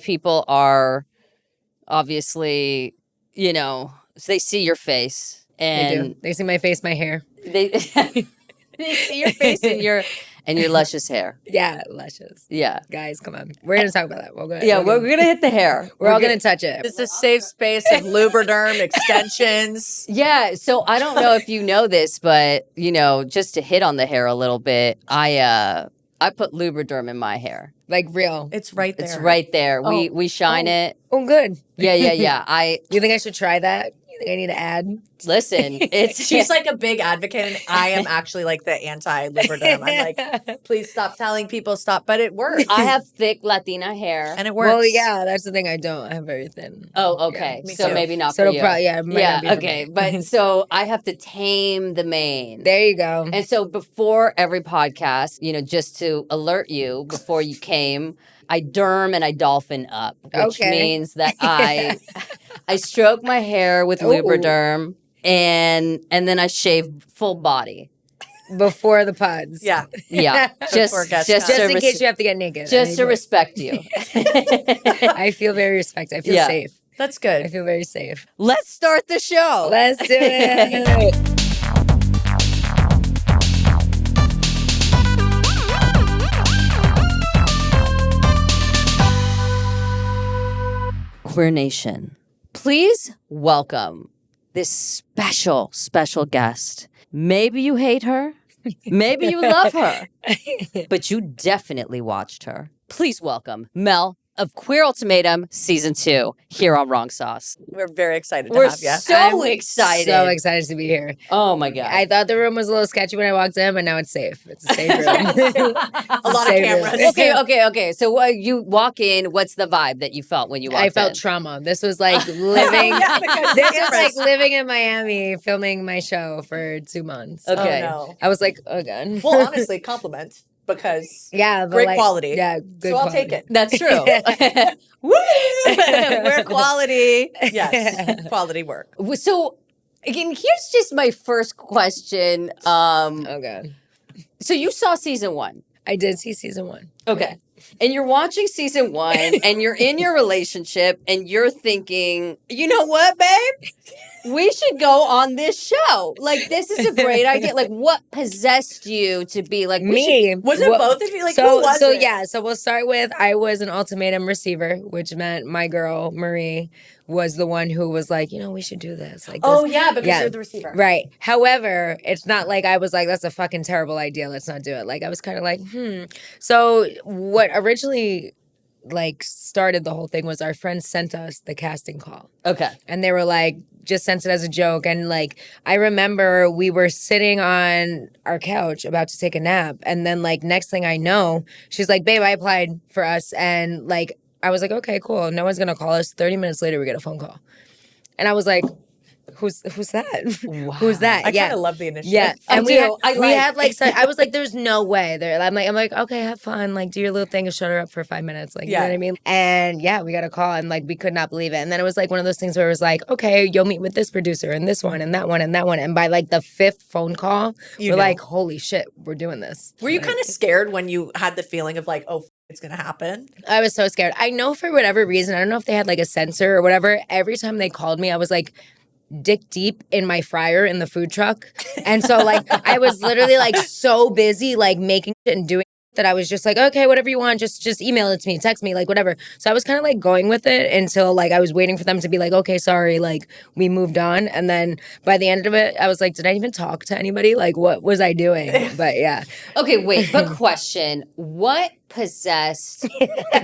people are obviously, you know, they see your face. And they do. They see my face, my hair. They see your face and your luscious hair. Yeah, luscious. Yeah. Guys, come on. We're going to talk about that. We'll go ahead. Yeah, we're going to hit the hair. We're all going to touch it. It's a safe space of lubriderm extensions. Yeah, so I don't know if you know this, but, you know, just to hit on the hair a little bit, I put lubriderm in my hair. Like real. It's right there. It's right there. Oh. We shine it. Oh, good. Yeah. You think I should try that? You think I need to add? Listen, she's like a big advocate, and I am actually like the anti-lubriderm. I'm like, please stop telling people stop, but it works. I have thick Latina hair, and it works. Well, yeah, that's the thing. I don't. I have very thin. Oh, okay. Yeah, so too. maybe not so for you. Yeah, okay. But so I have to tame the mane. There you go. And so before every podcast, you know, just to alert you before you came, I derm and I dolphin up, which means that I stroke my hair with lubriderm and then I shave full body. Before the pods. Yeah. Just in case you have to get naked. Just to respect you. I feel very respected. I feel safe. That's good. I feel very safe. Let's start the show. Let's do it. Queer Nation, please welcome this special, special guest. Maybe you hate her. Maybe you love her. But you definitely watched her. Please welcome Mel of Queer Ultimatum Season 2 here on Wrong Sauce. We're very excited to We're have you. so excited. So excited to be here. Oh, my God. I thought the room was a little sketchy when I walked in, but now it's safe. It's a safe room. A lot of cameras. Okay. So you walk in, what's the vibe that you felt when you walked in? I felt trauma. This was like living. This was like living in Miami, filming my show for 2 months. Okay. Oh, no. I was like, oh, God. Well, honestly, compliment. Because great quality. Yeah, good so I'll quality. take it. That's true. Woo! We're quality. Yes, quality work. So, again, here's just my first question. Oh, God. So you saw season 1. I did see season 1. Okay. And you're watching season 1 and you're in your relationship and you're thinking, you know what, babe? We should go on this show. Like, this is a great idea. Like, what possessed you to be like, me? Was it both of you? Like, who was it? Yeah. So we'll start with, I was an ultimatum receiver, which meant my girl, Marie, was the one who was like, you know, we should do this. Like, because you're the receiver. Right. However, it's not like I was like, that's a fucking terrible idea. Let's not do it. Like, I was kind of like, So what originally like started the whole thing was our friends sent us the casting call. Okay. And they were like, just sent it as a joke. And like, I remember we were sitting on our couch about to take a nap. And then like, next thing I know, she's like, babe, I applied for us. And like, I was like, okay, cool. No one's going to call us. 30 minutes later, we get a phone call. And I was like, who's that? Wow. Who's that? I kind of love the initiative. Yeah. And I I was like, there's no way. I'm like, okay, have fun. Like, do your little thing and shut her up for 5 minutes. Like, you know what I mean? And yeah, we got a call and like, we could not believe it. And then it was like one of those things where it was like, okay, you'll meet with this producer and this one and that one and that one. And by like the 5th phone call, we're like, holy shit, we're doing this. Were you kind of scared when you had the feeling of like, oh, it's going to happen? I was so scared. I know for whatever reason, I don't know if they had like a sensor or whatever. Every time they called me, I was like, dick deep in my fryer in the food truck. And so like I was literally like so busy like making shit and doing that I was just like, okay, whatever you want, just email it to me, text me, like whatever. So I was kind of like going with it until like I was waiting for them to be like, okay, sorry, like we moved on. And then by the end of it, I was like, did I even talk to anybody? Like what was I doing? But yeah. Okay, wait, but question, what possessed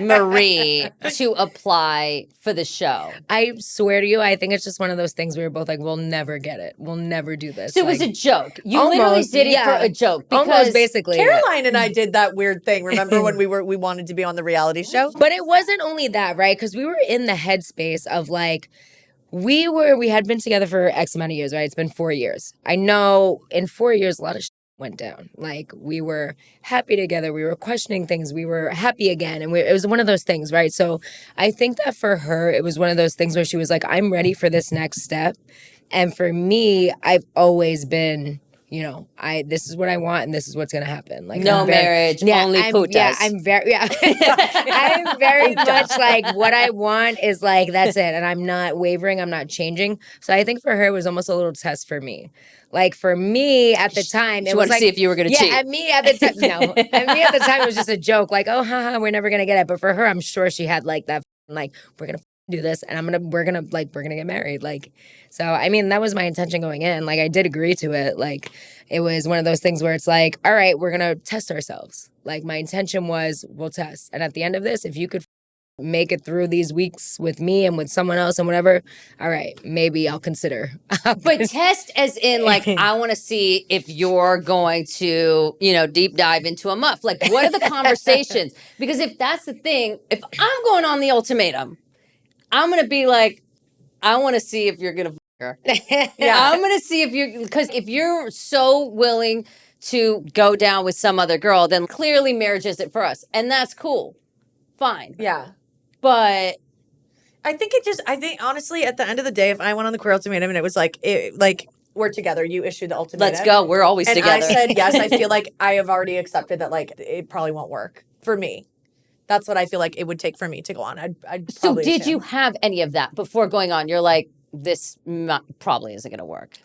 Marie to apply for the show? I swear to you, I think it's just one of those things we were both like, we'll never get it. We'll never do this. So it was a joke. You literally did it for a joke. Almost, basically. Caroline and I did that weird thing. Remember when we wanted to be on the reality show? But it wasn't only that, right? Because we were in the headspace of like, we had been together for X amount of years, right? It's been 4 years. I know in 4 years, a lot of went down. Like we were happy together. We were questioning things. We were happy again. And it was one of those things, right? So I think that for her, it was one of those things where she was like, I'm ready for this next step. And for me, I've always been, this is what I want and this is what's gonna happen. Like No marriage, only putas. I'm very much like what I want is like that's it, and I'm not wavering, I'm not changing. So I think for her it was almost a little test for me. Like for me at the time, She wanted to see if you were going to cheat. Yeah, at me at the time, no. At me at the time, it was just a joke. Like, oh, haha, we're never gonna get it. But for her, I'm sure she had like that. Like, we're gonna do this, and we're gonna get married. Like, so I mean, that was my intention going in. Like, I did agree to it. Like, it was one of those things where it's like, all right, we're gonna test ourselves. Like, my intention was we'll test, and at the end of this, if you could make it through these weeks with me and with someone else and whatever, all right, maybe I'll consider. But test as in like, I want to see if you're going to, deep dive into a muff. Like, what are the conversations? Because if that's the thing, if I'm going on the ultimatum, I'm going to be like, I want to see if you're going to her. Yeah, I'm going to see if because if you're so willing to go down with some other girl, then clearly marriage isn't for us. And that's cool. Fine. Yeah. But I think honestly, at the end of the day, if I went on the queer ultimatum and it was like, we're together, you issued the ultimatum. Let's go. We're always and together. I said yes. I feel like I have already accepted that like it probably won't work for me. That's what I feel like it would take for me to go on. I'd so did you have any of that before going on? You're like, this probably isn't going to work.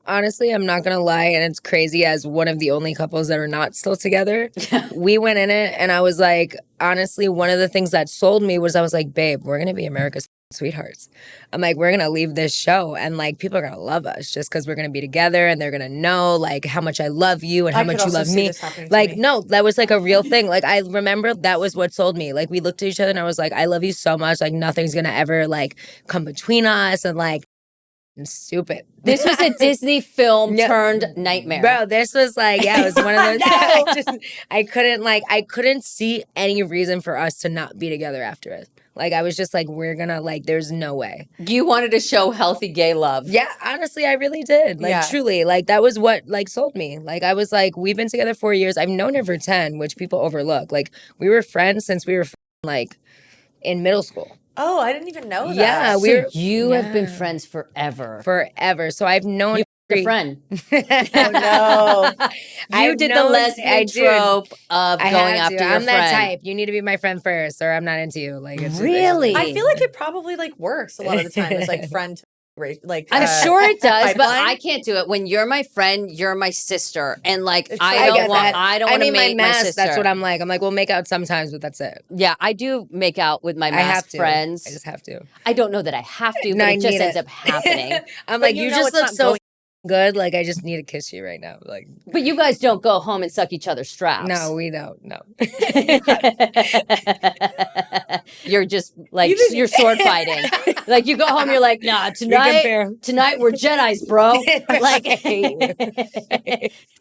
Honestly, I'm not gonna lie, and it's crazy as one of the only couples that are not still together. We went in it, and I was like, honestly, one of the things that sold me was I was like, babe, we're gonna be America's sweethearts. I'm like, we're gonna leave this show, and like people are gonna love us just because we're gonna be together, and they're gonna know like how much I love you and how much you love me. Like, no, that was like a real thing. Like, I remember that was what sold me. Like, we looked at each other, and I was like, I love you so much. Like, nothing's gonna ever like come between us, and like. Stupid. This was a Disney film turned nightmare. Bro, this was like, it was one of those. I couldn't see any reason for us to not be together after it. Like, I was just like, we're gonna, like, there's no way. You wanted to show healthy gay love. Yeah, honestly, I really did. Like, truly, like, that was what, like, sold me. Like, I was like, we've been together 4 years. I've known her for 10, which people overlook. Like, we were friends since we were, like, in middle school. Oh, I didn't even know that. Yeah, you have been friends forever. Forever. So I've known your friend. Oh, no. You did the lesbian trope of going after your friend. I'm that type. You need to be my friend first, or I'm not into you. Like, it's really? I feel like it probably like works a lot of the time. It's like friend to like I'm sure it does, but I can't do it. When you're my friend, you're my sister, and like I don't want to make my sister. That's what I'm like. I'm like, we'll make out sometimes, but that's it. Yeah, I do make out with my masked friends. I just have to. I don't know that I have to, but it just ends up happening. I'm like, you just look so good. Like, I just need to kiss you right now. Like, but you guys don't go home and suck each other's straps. No, we don't. No. You're just like you're sword fighting. Like, you go home, you're like, nah, tonight we're Jedis, bro. Like,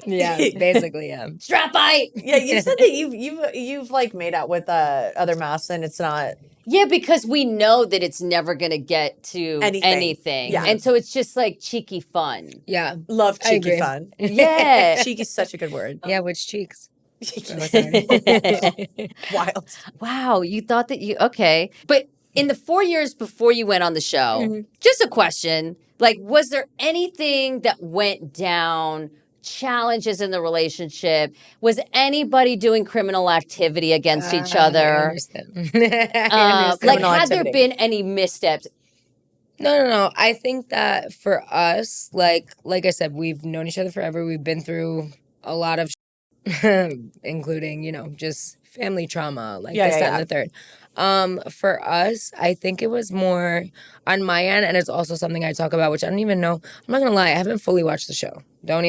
yeah, basically, yeah. Strap fight. Yeah, you said that you've like made out with other masks, and it's not. Yeah, because we know that it's never going to get to anything. Yeah. And so it's just like cheeky fun. Yeah. Love cheeky fun. Yeah. Cheeky's such a good word. Yeah, which cheeks? Wild. Wow, you thought that okay. But in the 4 years before you went on the show, just a question, like, was there anything that went down, challenges in the relationship? Was anybody doing criminal activity against each other? Like, had there been any missteps? No. I think that for us, like I said, we've known each other forever. We've been through a lot of including, just family trauma, like this, that, and the third. For us, I think it was more on my end, and it's also something I talk about, which I don't even know. I'm not gonna lie, I haven't fully watched the show. Don't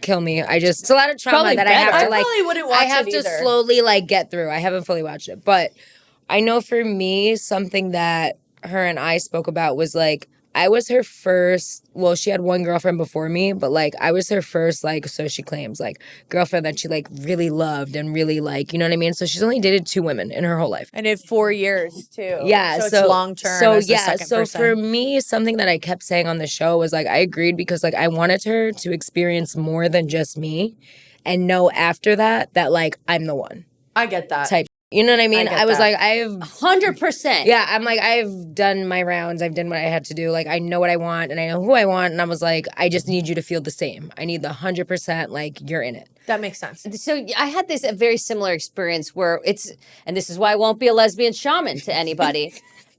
kill me. It's a lot of trauma probably that I have to like. I wouldn't watch I have it to either. slowly like get through. I haven't fully watched it, but I know for me, something that her and I spoke about was like, I was her first, well, she had one girlfriend before me, but like I was her first, like, so she claims, like, girlfriend that she like really loved and really like, you know what I mean? So she's only dated 2 women in her whole life. And in 4 years too. Yeah. So it's long term. So for me, something that I kept saying on the show was like, I agreed because like I wanted her to experience more than just me and know after that like I'm the one. I get that. Type. You know what I mean? get I was that. like, I've 100%. Yeah, I'm like, I've done my rounds. I've done what I had to do. Like, I know what I want and I know who I want. And I was like, I just need you to feel the same. I need the 100%, like, you're in it. That makes sense. So I had a very similar experience where and this is why I won't be a lesbian shaman to anybody.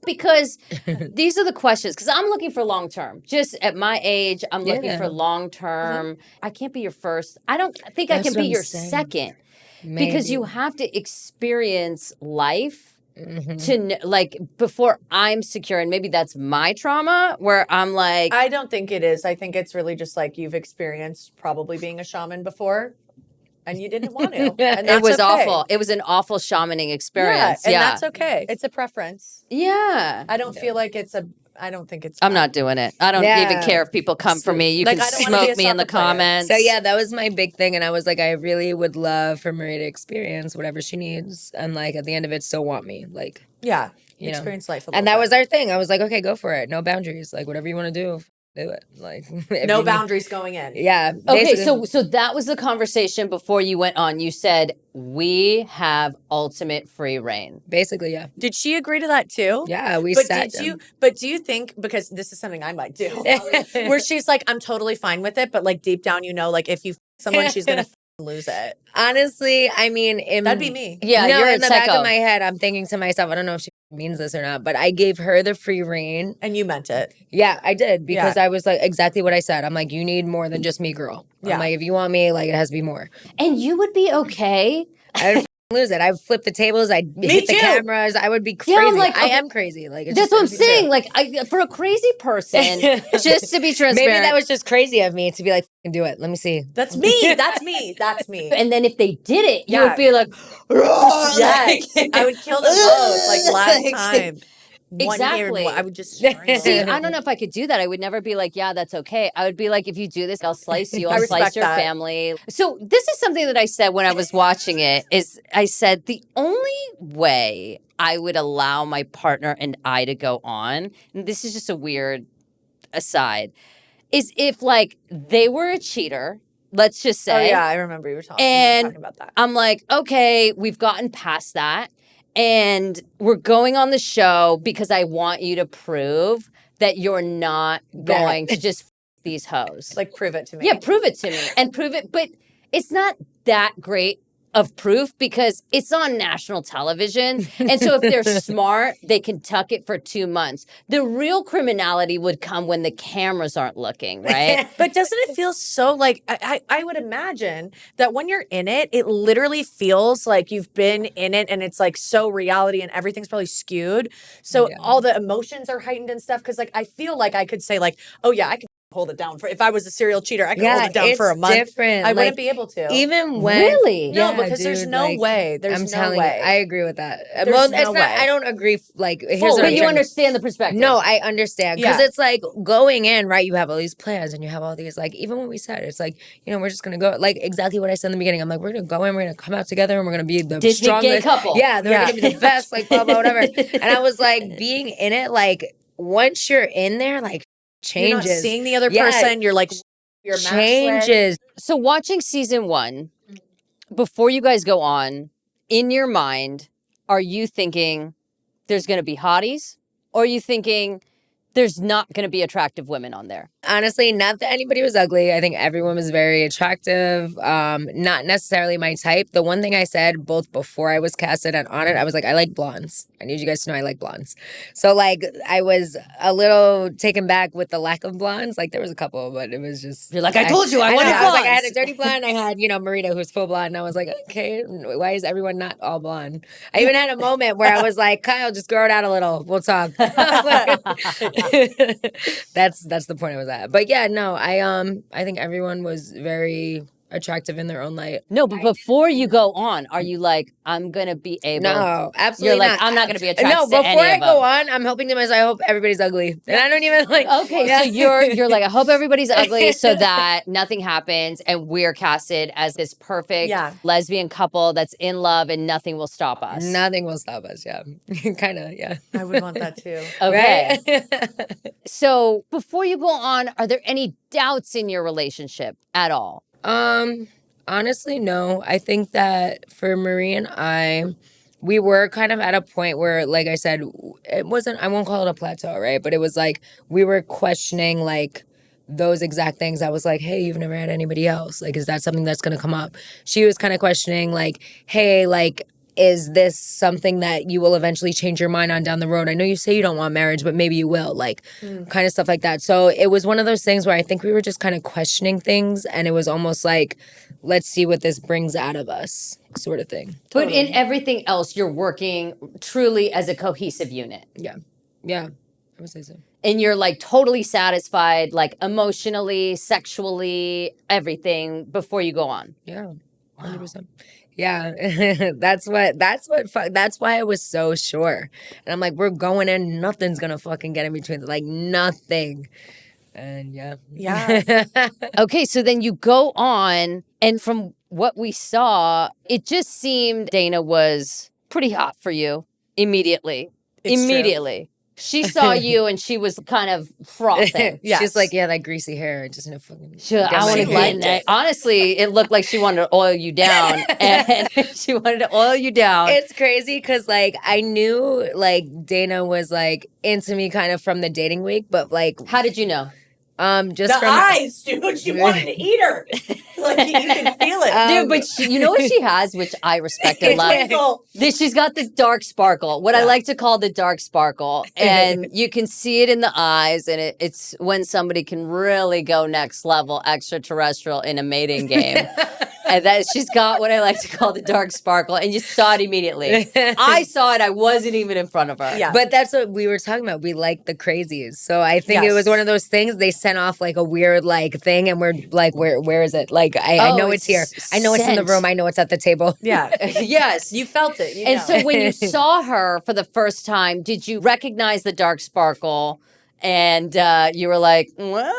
Because these are the questions. Because I'm looking for long term. Just at my age, I'm looking for long term. I can't be your first. I don't think I That's can what be I'm your saying. second. Because you have to experience life to like before I'm secure. And maybe that's my trauma where I'm like, I don't think it is. I think it's really just like you've experienced probably being a shaman before and you didn't want to. And that's it was okay. awful. It was an awful shamaning experience. And that's okay. It's a preference. Yeah. I don't feel like I don't think it's I'm bad. not doing it. I don't even care if people come for me. You Like, can I don't wanna be smoke a me in the soccer player. comments. So yeah, that was my big thing. And I was like, I really would love for Marie to experience whatever she needs. And like at the end of it, still want me. Like, Yeah. you know. Experience life a little And that bit. was our thing. I was like, okay, go for it. No boundaries. Like whatever you want to do it. Like if No you need- boundaries going in. Yeah. Okay, basically. so that was the conversation before you went on. You said we have ultimate free reign. Basically, yeah. Did she agree to that too? Yeah, we But sat do you think, because this is something I might do, where she's like, I'm totally fine with it, but like deep down, you know, like if you someone, she's gonna lose it. Honestly, I mean, That'd be me. Yeah, no, you're in a the back psycho. of my head, I'm thinking to myself, I don't know if she means this or not, but I gave her the free reign. And you meant it. Yeah, I did because Yeah. I was like exactly what I said. I'm like, you need more than just me, girl. Yeah. I'm like, if you want me, like it has to be more. And you would be okay. I would lose it. I'd flip the tables. I'd hit the too. cameras. I would be crazy. I'm like, I okay. am crazy. Like it's That's just what I'm crazy. saying. Like, for a crazy person, just to be transparent. Maybe that was just crazy of me to be like, "F***ing do it. Let me see. That's me. That's me. That's me. And then if they did it, you Yeah. would be like, Yes. I would kill them both. Like last Like, time. Exactly. I would just See, strangle. I don't know if I could do that. I would never be like, yeah, that's okay. I would be like, if you do this, I'll slice you. I I'll slice respect your that. family. So this is something that I said when I was watching it is I said the only way I would allow my partner and I to go on, and this is just a weird aside, is if like they were a cheater, let's just say. Oh yeah, I remember you were talking about that. I'm like, okay, we've gotten past that. And we're going on the show because I want you to prove that you're not going to just these hoes. Like prove it to me. Yeah, prove it to me and prove it. But it's not that great of proof because it's on national television. And so if they're smart, they can tuck it for 2 months. The real criminality would come when the cameras aren't looking, right? But doesn't it feel so like I would imagine that when you're in it, it literally feels like you've been in it and it's like so reality and everything's probably skewed. So all the emotions are heightened and stuff. Cause like I feel like I could say like, oh yeah, I could hold it down for if I was a serial cheater, I could hold it down for a month. Different. I Like, wouldn't be able to. Even when Really? No, Yeah, because there's dude, no like, way. There's I'm no telling way. you, I agree with that. There's Well, no it's not. way. I don't agree. Like, here's Full, what but I'm you trying to- understand the perspective. No, I understand because Yeah. it's like going in, right? You have all these plans and you have all these like even when we said it's like we're just gonna go like exactly what I said in the beginning. I'm like we're gonna go in, we're gonna come out together, and we're gonna be the Disney strongest gay couple. Yeah, they're Yeah. gonna be the best, like blah blah whatever. And I was like being in it, like once you're in there, like You're not changes, seeing the other Yeah. person. You're like you're changes. So watching season 1, before you guys go on, in your mind, are you thinking there's going to be hotties? Or are you thinking there's not going to be attractive women on there? Honestly, not that anybody was ugly. I think everyone was very attractive. Not necessarily my type. The one thing I said both before I was casted and on it, I was like, I like blondes. I need you guys to know I like blondes. So like I was a little taken back with the lack of blondes. Like there was a couple, but it was just You're like, I told you I wanted know, I was like, I had blondes. a dirty blonde. I had, Marita who's full blonde. And I was like, okay, why is everyone not all blonde? I even had a moment where I was like, Kyle, just grow it out a little. We'll talk. That's the point I was at. But yeah, no, I think everyone was very attractive in their own light. No, but before you go on, are you like, I'm going to be able... No, absolutely You're like, not. I'm not going to be attracted No, to before any I of go them. on, I'm hoping to myself, I hope everybody's ugly. And I don't even like... Okay, so you're like, I hope everybody's ugly so that nothing happens and we're casted as this perfect lesbian couple that's in love and nothing will stop us. Nothing will stop us, yeah. Kind of, yeah. I would want that too. Okay. Right? So before you go on, are there any doubts in your relationship at all? Honestly, no. I think that for Marie and I, we were kind of at a point where, like I said, it wasn't, I won't call it a plateau, right? But it was like we were questioning like those exact things. I was like, hey, you've never had anybody else. Like, is that something that's going to come up? She was kind of questioning like, hey, like, is this something that you will eventually change your mind on down the road? I know you say you don't want marriage, but maybe you will, like kind of stuff like that. So it was one of those things where I think we were just kind of questioning things, and it was almost like, let's see what this brings out of us, sort of thing. But in everything else, you're working truly as a cohesive unit. Yeah. Yeah. I would say so. And you're like totally satisfied, like emotionally, sexually, everything before you go on. Yeah. 100%. Yeah, that's why I was so sure. And I'm like, we're going in, nothing's gonna fucking get in between, like nothing. And Yeah. Okay, so then you go on, and from what we saw, it just seemed Dana was pretty hot for you immediately. It's true. Immediately. She saw you and she was kind of frothing. Yes. She's like, yeah, that greasy hair, just no fucking. I want to get in there. Honestly, it looked like she wanted to oil you down, and she wanted to oil you down. It's crazy because like I knew like Dana was like into me kind of from the dating week, but like How did you know? just The from eyes, dude. She wanted to eat her. Like, you can feel it. Dude, but you know what she has, which I respect and love? Twinkle. She's got the dark sparkle, what I like to call the dark sparkle. And you can see it in the eyes, and it's when somebody can really go next level extraterrestrial in a mating game. And that she's got what I like to call the dark sparkle, and you saw it immediately. I saw it. I wasn't even in front of her. Yeah. But that's what we were talking about. We like the crazies. So I think it Yes. was one of those things. They sent off like a weird like thing, and we're like, where is it? Like I know it's here. I know it's in the scent. room. I know it's at the table. Yeah. Yes. You felt it. You And know. so when you saw her for the first time, did you recognize the dark sparkle? And you were like, well...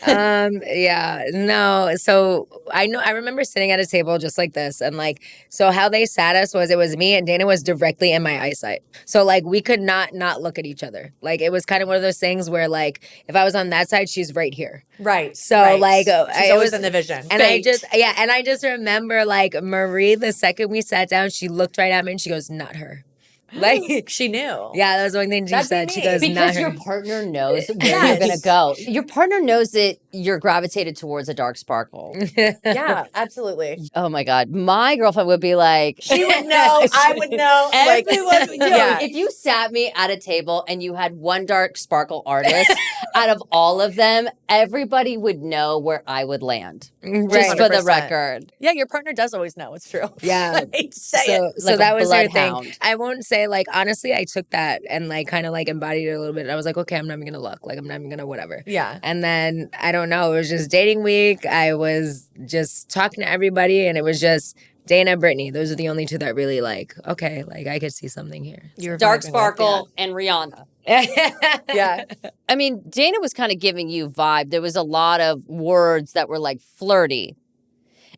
Yeah, no. So I remember sitting at a table just like this, and like, so how they sat us was, it was me and Dana was directly in my eyesight. So like we could not look at each other. Like it was kind of one of those things where like if I was on that side, she's right here. Right. So right. like she's always in the vision. And I just remember like Marie, the second we sat down, she looked right at me and she goes, not her. Like she knew. Yeah, that was one thing she That'd be said. She me. goes, not Because her. your partner knows where Yes. you're going to go. Your partner knows that you're gravitated towards a dark sparkle. Yeah, absolutely. Oh my God. My girlfriend would be like... She would know. I would know. Like, Everyone would know. Yeah. If you sat me at a table and you had one dark sparkle artist, out of all of them, everybody would know where I would land. Just for the 100%. record. Yeah, your partner does always know. It's true. Yeah. I hate to say it. So Like a that was her bloodhound. thing. I won't say like, honestly, I took that and like kind of like embodied it a little bit. I was like, okay, I'm not even gonna look. Like I'm not even gonna whatever. Yeah. And then I don't know. It was just dating week. I was just talking to everybody, and it was just Dana, Brittany. Those are the only two that really like. Okay, like I could see something here. You're Dark vibing with, sparkle and Rihanna. Yeah. I mean, Dana was kind of giving you vibe. There was a lot of words that were like flirty.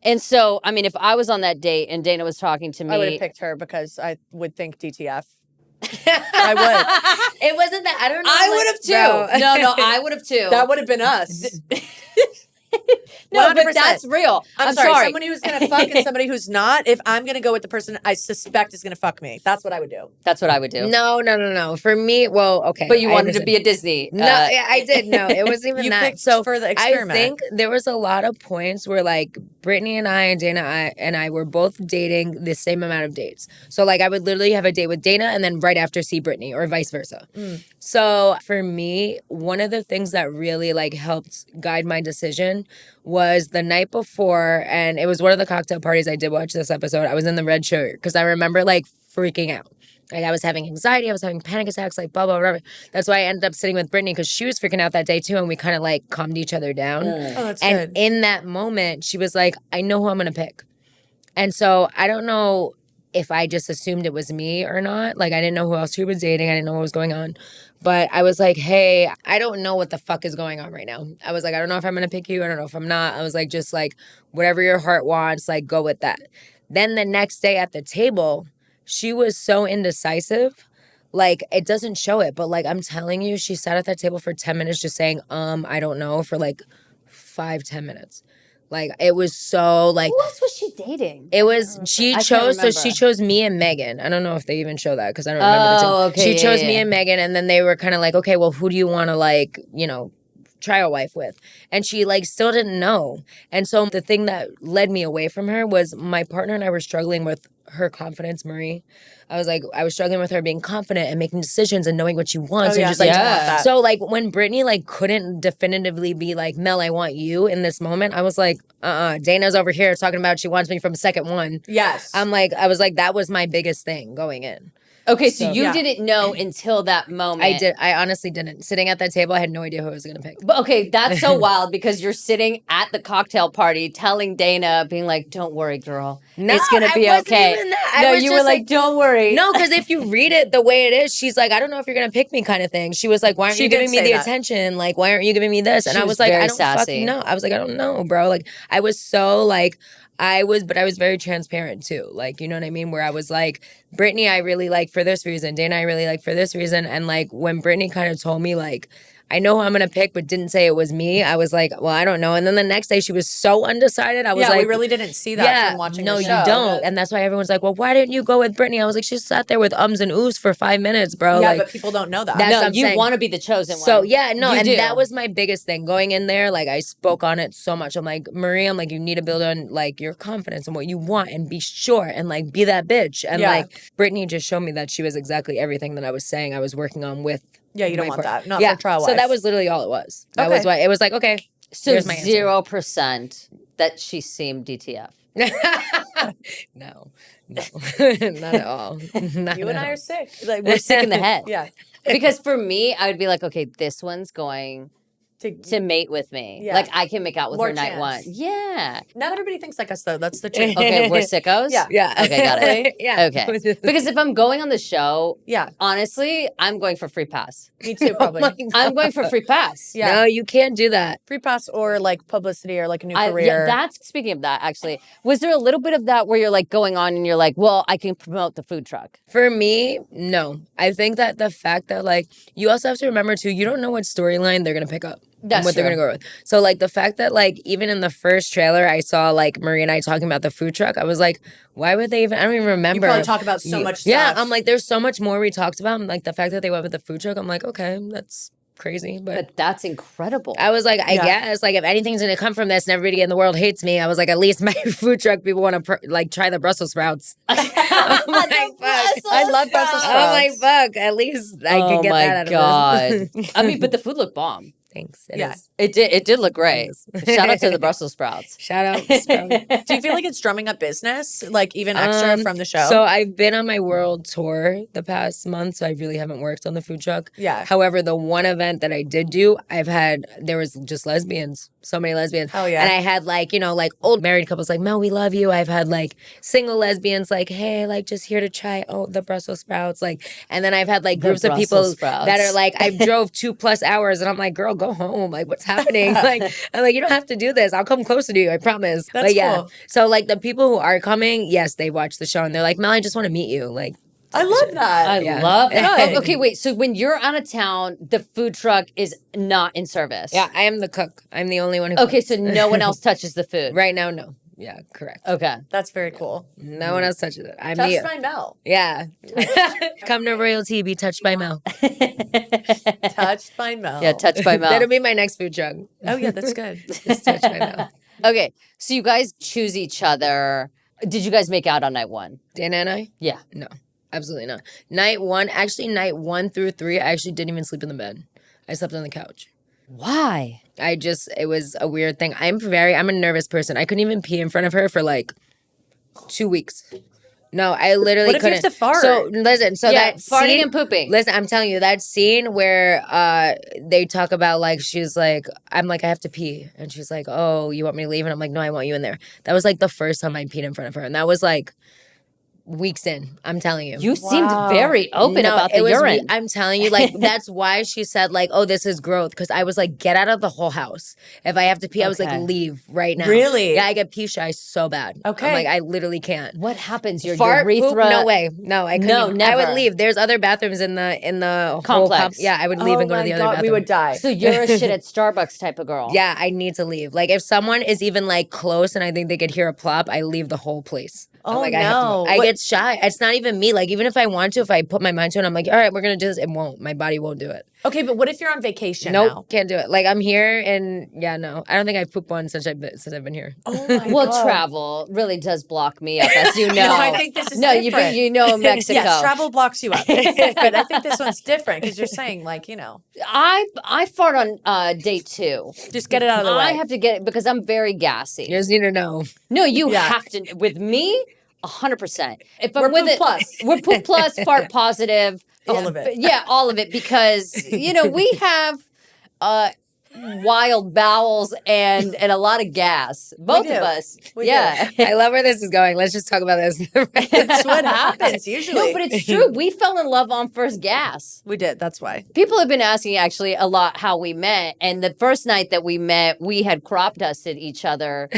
And so, I mean, if I was on that date and Dana was talking to me, I would have picked her because I would think DTF. I would. It wasn't that. I don't know. I like, would have too. bro. No, I would have too. That would have been us. No, but 100%. that's real. I'm sorry. Somebody who's going to fuck and somebody who's not, if I'm going to go with the person I suspect is going to fuck me, that's what I would do. That's what I would do. No. For me, well, okay. But you I wanted to understand. be a Disney. No, yeah, I did. No, it wasn't even You that. picked So for the experiment. I think there was a lot of points where like Brittany and I and Dana and I were both dating the same amount of dates. So like I would literally have a date with Dana and then right after see Brittany or vice versa. So for me, one of the things that really like helped guide my decision was the night before, and it was one of the cocktail parties I did watch this episode. I was in the red shirt because I remember like freaking out. Like I was having anxiety, I was having panic attacks, like blah, blah, blah. That's why I ended up sitting with Brittany because she was freaking out that day too, and we kind of like calmed each other down. Oh, that's And good. in that moment, she was like, I know who I'm going to pick. And so I don't know if I just assumed it was me or not. Like I didn't know who else she was dating. I didn't know what was going on. But I was like, hey, I don't know what the fuck is going on right now. I was like, I don't know if I'm going to pick you. I don't know if I'm not. I was like, just like whatever your heart wants, like go with that. Then the next day at the table, she was so indecisive. Like, it doesn't show it, but like, I'm telling you, she sat at that table for 10 minutes just saying, I don't know, for like 5-10 minutes. Like it was so like Who else was she dating? it was she I can't chose so remember. she chose me and Megan. I don't know if they even show that because I don't remember the two. Oh, okay. She yeah, chose yeah, me yeah. and Megan, and then they were kind of like, okay, well, who do you want to like, trial wife with? And she like still didn't know. And so the thing that led me away from her was my partner and I were struggling with her confidence, Marie. I was struggling with her being confident and making decisions and knowing what she wants. Oh, yeah, and just like, you want that. so like when Brittany like couldn't definitively be like, Mel, I want you in this moment, I was like, Dana's over here talking about she wants me from second one. Yes. I was like, that was my biggest thing going in. Okay, so you Yeah. didn't know until that moment. I honestly didn't. Sitting at that table, I had no idea who I was going to pick. But okay, that's so wild because you're sitting at the cocktail party telling Dana, being like, don't worry, girl. No, it's going to I be wasn't okay. even that. I No, was you just were like, don't worry. No, because if you read it the way it is, she's like, I don't know if you're going to pick me kind of thing. She was like, why aren't She you did giving me say the that. attention? Like, why aren't you giving me this? And She I was was like, very I don't sassy. fucking know. I was like, I don't know, bro. Like, I was so like, but I was very transparent too. Like, you know what I mean? Where I was like, Brittany, I really like for this reason. Dana, I really like for this reason. And like, when Brittany kind of told me like, I know who I'm gonna pick, but didn't say it was me, I was like, well, I don't know. And then the next day she was so undecided. I was yeah, like, we really didn't see that from watching no, the you show. don't. And that's why everyone's like, well, why didn't you go with Brittany? I was like, she sat there with ums and oohs for 5 minutes, bro. Yeah, like, but people don't know that. That's no, what I'm you saying. want to be the chosen one. So yeah, no, You and do. that was my biggest thing going in there. Like I spoke on it so much. I'm like, Marie, I'm like, you need to build on like your confidence and what you want and be sure and like be that bitch. And Yeah. like Brittany just showed me that she was exactly everything that I was saying I was working on with. Yeah, you don't my want part- that. Not yeah. for trial So wife. that was literally all it was. That Okay. was why it was like, okay, So here's my answer. 0% that she seemed DTF. No, not at all. Not You and at I all. are sick. Like We're sick in the head. Yeah. Because for me, I would be like, okay, this one's going to mate with me. Yeah. Like I can make out with More her night chance. one. Yeah. Not everybody thinks like us though. That's the truth. Okay, we're sickos? Yeah. Yeah. Okay, got it. Yeah. Okay. Because if I'm going on the show, Yeah. honestly, I'm going for free pass. Me too, probably. Oh my I'm going for free pass. Yeah. No, you can't do that. Free pass or like publicity or like a new Yeah, career. that's speaking of that, actually. Was there a little bit of that where you're like going on and you're like, well, I can promote the food truck? For me, no. I think that the fact that like you also have to remember too, you don't know what storyline they're gonna pick up. That's and what they're true. gonna go with. So like the fact that like even in the first trailer I saw like Marie and I talking about the food truck, I was like, why would they even I don't even you remember. probably talk about so much stuff. Yeah, I'm like, there's so much more we talked about. And like the fact that they went with the food truck, I'm like, okay, that's crazy. But That's incredible. I was like, I Yeah. guess like if anything's gonna come from this and everybody in the world hates me, I was like, at least my food truck people want to like try the Brussels sprouts. I'm like, fuck. I love Brussels I'm like, sprouts. fuck. At least I oh could get my that out God. of this. I mean, but the food looked bomb. Thanks. It Yeah. is. It did look great. It is. Shout out to the Brussels sprouts. Shout out. Sprouts. Do you feel like it's drumming up business, like even extra from the show? So I've been on my world tour the past month, so I really haven't worked on the food truck. Yeah. However, the one event that I did do, there was just lesbians, so many lesbians. Oh, yeah. And I had like, like old married couples like, Mel, we love you. I've had like single lesbians like, hey, like just here to try the Brussels sprouts. Like, and then I've had like groups of people Brussels sprouts. that are like, I drove 2+ hours and I'm like, girl, go home. Like, what's happening? Like, I'm like, you don't have to do this. I'll come closer to you. I promise. That's But yeah. cool. So like the people who are coming, yes, they watch the show and they're like, Mel, I just want to meet you. Like, I love that. I Yeah. love that. Good. Oh, okay, wait. So when you're out of town, the food truck is not in service. yeah, I am the cook. I'm the only one who Okay, cooks. so no one else touches the food. Right now, no. Yeah, correct. Okay. That's very cool. No one else touches it. I'm Touched the by Mel. yeah. Come to royalty, be touched by Mel. Touched by Mel. Yeah, touched by Mel. That'll be my next food truck. Oh yeah, that's good. Just touched by Mel. Okay, so you guys choose each other. Did you guys make out on night one? Dana and I? Yeah. No, absolutely not. Night 1 through 3, I actually didn't even sleep in the bed. I slept on the couch. Why? It was a weird thing. I'm a nervous person. I couldn't even pee in front of her for like 2 weeks. No, I literally What if you have couldn't. to fart? So listen, so Yeah, that farting scene, and pooping. Listen, I'm telling you, that scene where they talk about like she's like, I'm like, I have to pee. And she's like, oh, you want me to leave? And I'm like, no, I want you in there. That was like the first time I peed in front of her. And that was like weeks in. I'm telling you. You seemed very open about the urine. I'm telling you, like, that's why she said, like, oh, this is growth. Because I was like, get out of the whole house. If I have to pee, I was like, leave right now. Really? Yeah, I get pee shy so bad. Okay. I'm like, I literally can't. What happens? Your Fart, urethra? poop, no way. No, I couldn't. No, never. I would leave. There's other bathrooms in the Complex. Yeah, I would leave and go to the other bathroom. We would die. So you're a shit at Starbucks type of girl. Yeah, I need to leave. Like, if someone is even like close and I think they could hear a plop, I leave the whole place. Oh, like, no. I get shy. It's not even me. Like, even if I want to, if I put my mind to it, I'm like, all right, we're going to do this. It won't. My body won't do it. Okay, but what if you're on vacation Nope, now? can't do it. Like, I'm here and yeah, no. I don't think I've pooped once since I've been here. Oh my Well, God. travel really does block me up, as you know. No, I think this is different. you know Mexico. Yes, travel blocks you up. But I think this one's different because you're saying, like, you know. I fart on day 2. Just get it out of the way. I have to get it because I'm very gassy. You just need to know. No, you Yeah. have to. With me, 100%. If I'm We're with poop it, plus. we're poop plus, fart positive. All of it. Yeah, all of it because we have wild bowels and a lot of gas. Both do. of us. We yeah. I love where this is going. Let's just talk about this. That's what happens usually. No, but it's true. We fell in love on first gas. We did. That's why. People have been asking actually a lot how we met. And the first night that we met, we had crop dusted each other.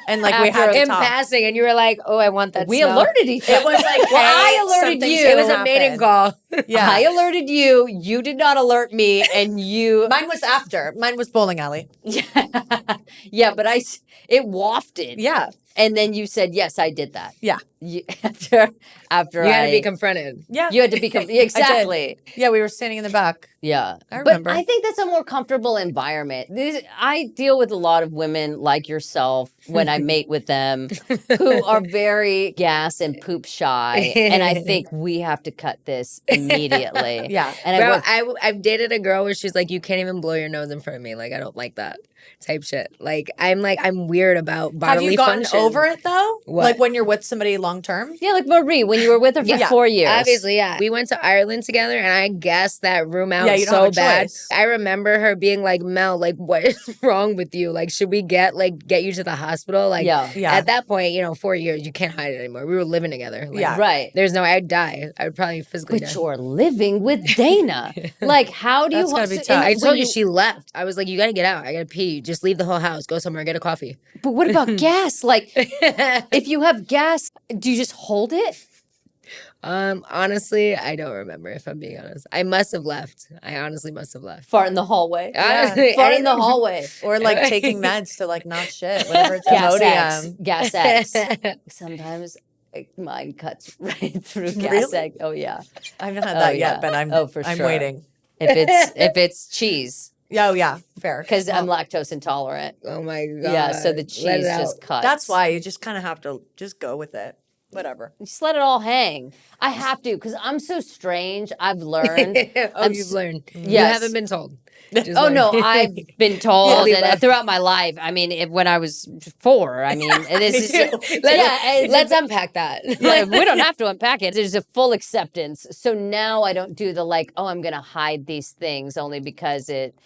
And like we had to in talk. passing, and you were like, "Oh, I want that." We smell. alerted each other. It was like, well, hey, I alerted something's you. It was gonna a mating happen. call. Yeah. I alerted you. You did not alert me. And you. Mine was after. Mine was bowling alley. Yeah, but it wafted. Yeah. And then you said, yes, I did that. Yeah. After You had to be confronted. Yeah. You had to become exactly. Yeah, we were standing in the back. Yeah. I remember. But I think that's a more comfortable environment. I deal with a lot of women like yourself when I mate with them who are very gas and poop shy. And I think we have to cut this immediately. Yeah. And Bro, I've dated a girl where she's like, you can't even blow your nose in front of me. Like, I don't like that type shit. I'm weird about bodily Have you gotten function. over it though? What? Like when you're with somebody long term? yeah, like Marie, when you were with her for 4 years. Obviously, yeah. We went to Ireland together and I gassed that room out Yeah, you don't so have a bad. choice. I remember her being like, Mel, like, what is wrong with you? Like, should we get you to the hospital? Like, Yeah. at that point, 4 years, you can't hide it anymore. We were living together. Like, Yeah. Right. I'd die. I would probably physically die. But you're living with Dana. Like, how do That's you... gotta be and tough. I when told you she left. I was like, you gotta get out. I gotta pee. Just leave the whole house. Go somewhere. Get a coffee. But what about gas? Like, if you have gas, do you just hold it? Honestly, I don't remember if I'm being honest. I must have left. I honestly must have left. Fart in the hallway. Honestly, Fart in the hallway. Or like taking meds to like not shit, whatever it's Gas X. Imodium. Gas X. Sometimes mine cuts right through gas Really? X. Oh, yeah. I haven't had Oh, that yeah. yet, but I'm For I'm sure. waiting. If it's cheese, Oh yeah, fair. because I'm lactose intolerant. Oh my god. Yeah, so the Let cheese it just out. cuts. That's why you just kind of have to just go with it. Whatever. Just let it all hang. I have to because I'm so strange. I've learned. You've learned. You Yes. haven't been told. Just Oh learn. no, I've been told Yeah, and throughout my life. I mean, when I was 4, I mean, this is Let's unpack that. yeah, we don't have to unpack it. There's a full acceptance. So now I don't do the like, oh, I'm going to hide these things only because it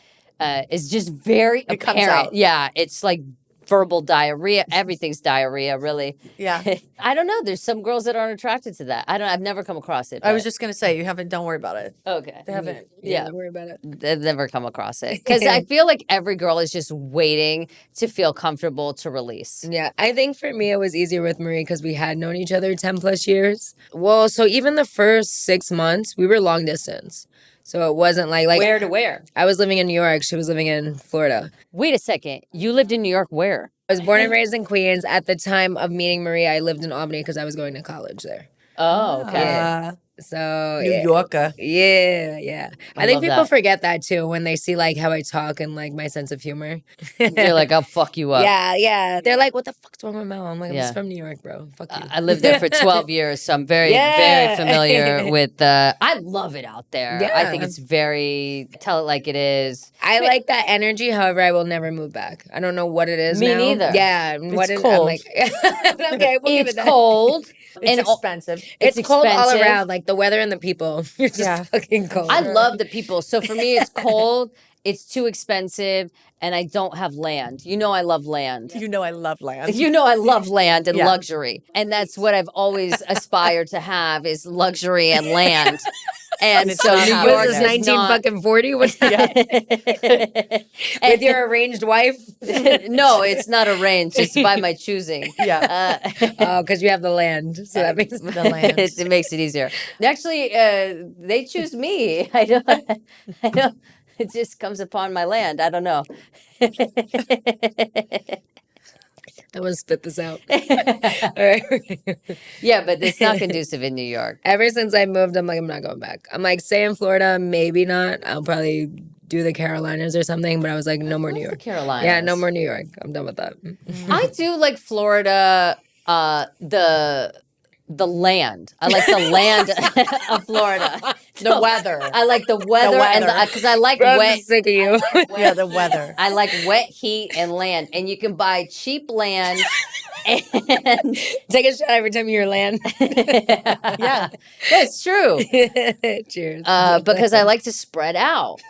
is just very It comes apparent. out. Yeah, it's like verbal diarrhea. Everything's diarrhea, really. Yeah. I don't know. There's some girls that aren't attracted to that. I've never come across it. I was but- just gonna say you haven't. Don't worry about it. okay. They haven't. Yeah. Don't worry about it. I've never come across it because I feel like every girl is just waiting to feel comfortable to release. Yeah, I think for me it was easier with Marie because we had known each other 10 plus years. Well, so even the first 6 months, we were long distance. So it wasn't like Where to where? I was living in New York, she was living in Florida. Wait a second. You lived in New York where? I was born and raised in Queens. At the time of meeting Marie, I lived in Albany because I was going to college there. Oh, okay. So New yeah. Yorker. Yeah. I think love people that. forget that too when they see like how I talk and like my sense of humor. You're like, I'll fuck you up. Yeah. They're like, what the fuck's wrong with Mel? I'm like, I'm Yeah. just from New York, bro. Fuck you. I lived there for 12 years, so I'm very, Yeah. very familiar with I love it out there. I Yeah. think it's very, tell it like it is. I like that energy. However, I will never move back. I don't know what it is Me now. neither. Yeah. It's I'm cold. like, okay, we'll give It's it that. cold. It's and expensive. It's cold all expensive. around, like the weather and the people. You're just Yeah. fucking cold. I love the people. So for me, it's cold it's too expensive, and I don't have land. You know I love land. You know I love land. You know I love land and Yeah. luxury. And that's what I've always aspired to have is luxury and land. And it's so not New happening. York Was is this 19 not. fucking 40? What's that? With your arranged wife? No, it's not arranged. It's by my choosing. Yeah. Oh, because you have the land. So that makes The land. It makes it easier. Actually, they choose me. I don't. It just comes upon my land. I don't know. I want to spit this out. All right. Yeah, but it's not conducive in New York. Ever since I moved, I'm like, I'm not going back. I'm like, stay in Florida, maybe not. I'll probably do the Carolinas or something. But I was like, no more New The York. Carolinas. Yeah, no more New York. I'm done with that. I do like Florida. The land. I like the land of Florida. The weather. I like the weather, and weather. because I like Bro, I'm wet. just sick of you. Yeah, the weather. I like wet heat and land, and you can buy cheap land. And Take a shot every time you hear land. Yeah. that's true. Cheers. Because I like to spread out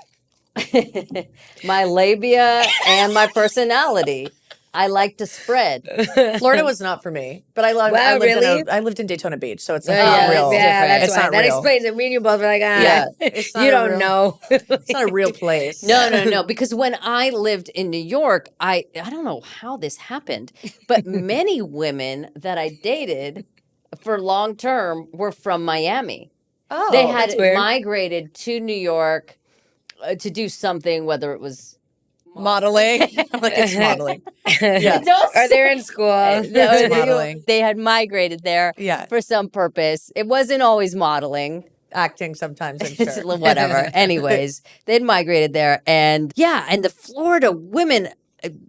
my labia and my personality. I like to spread. Florida was not for me, but I love. Wow, really? I lived in Daytona Beach, so it's Oh, like yeah, not real. yeah, that's It's why. not That real. explains it. Me and you both were like, Yeah. It's not you a don't real- know. It's not a real place. No. Because when I lived in New York, I don't know how this happened, but many women that I dated for long term were from Miami. Oh, They had that's weird. migrated to New York to do something, whether it was modeling. I'm like, it's modeling. Yeah. Or they're in school. It's modeling. They had migrated there Yeah. for some purpose. It wasn't always modeling. Acting sometimes, I'm It's sure. whatever. Anyways, they'd migrated there. And yeah, and the Florida women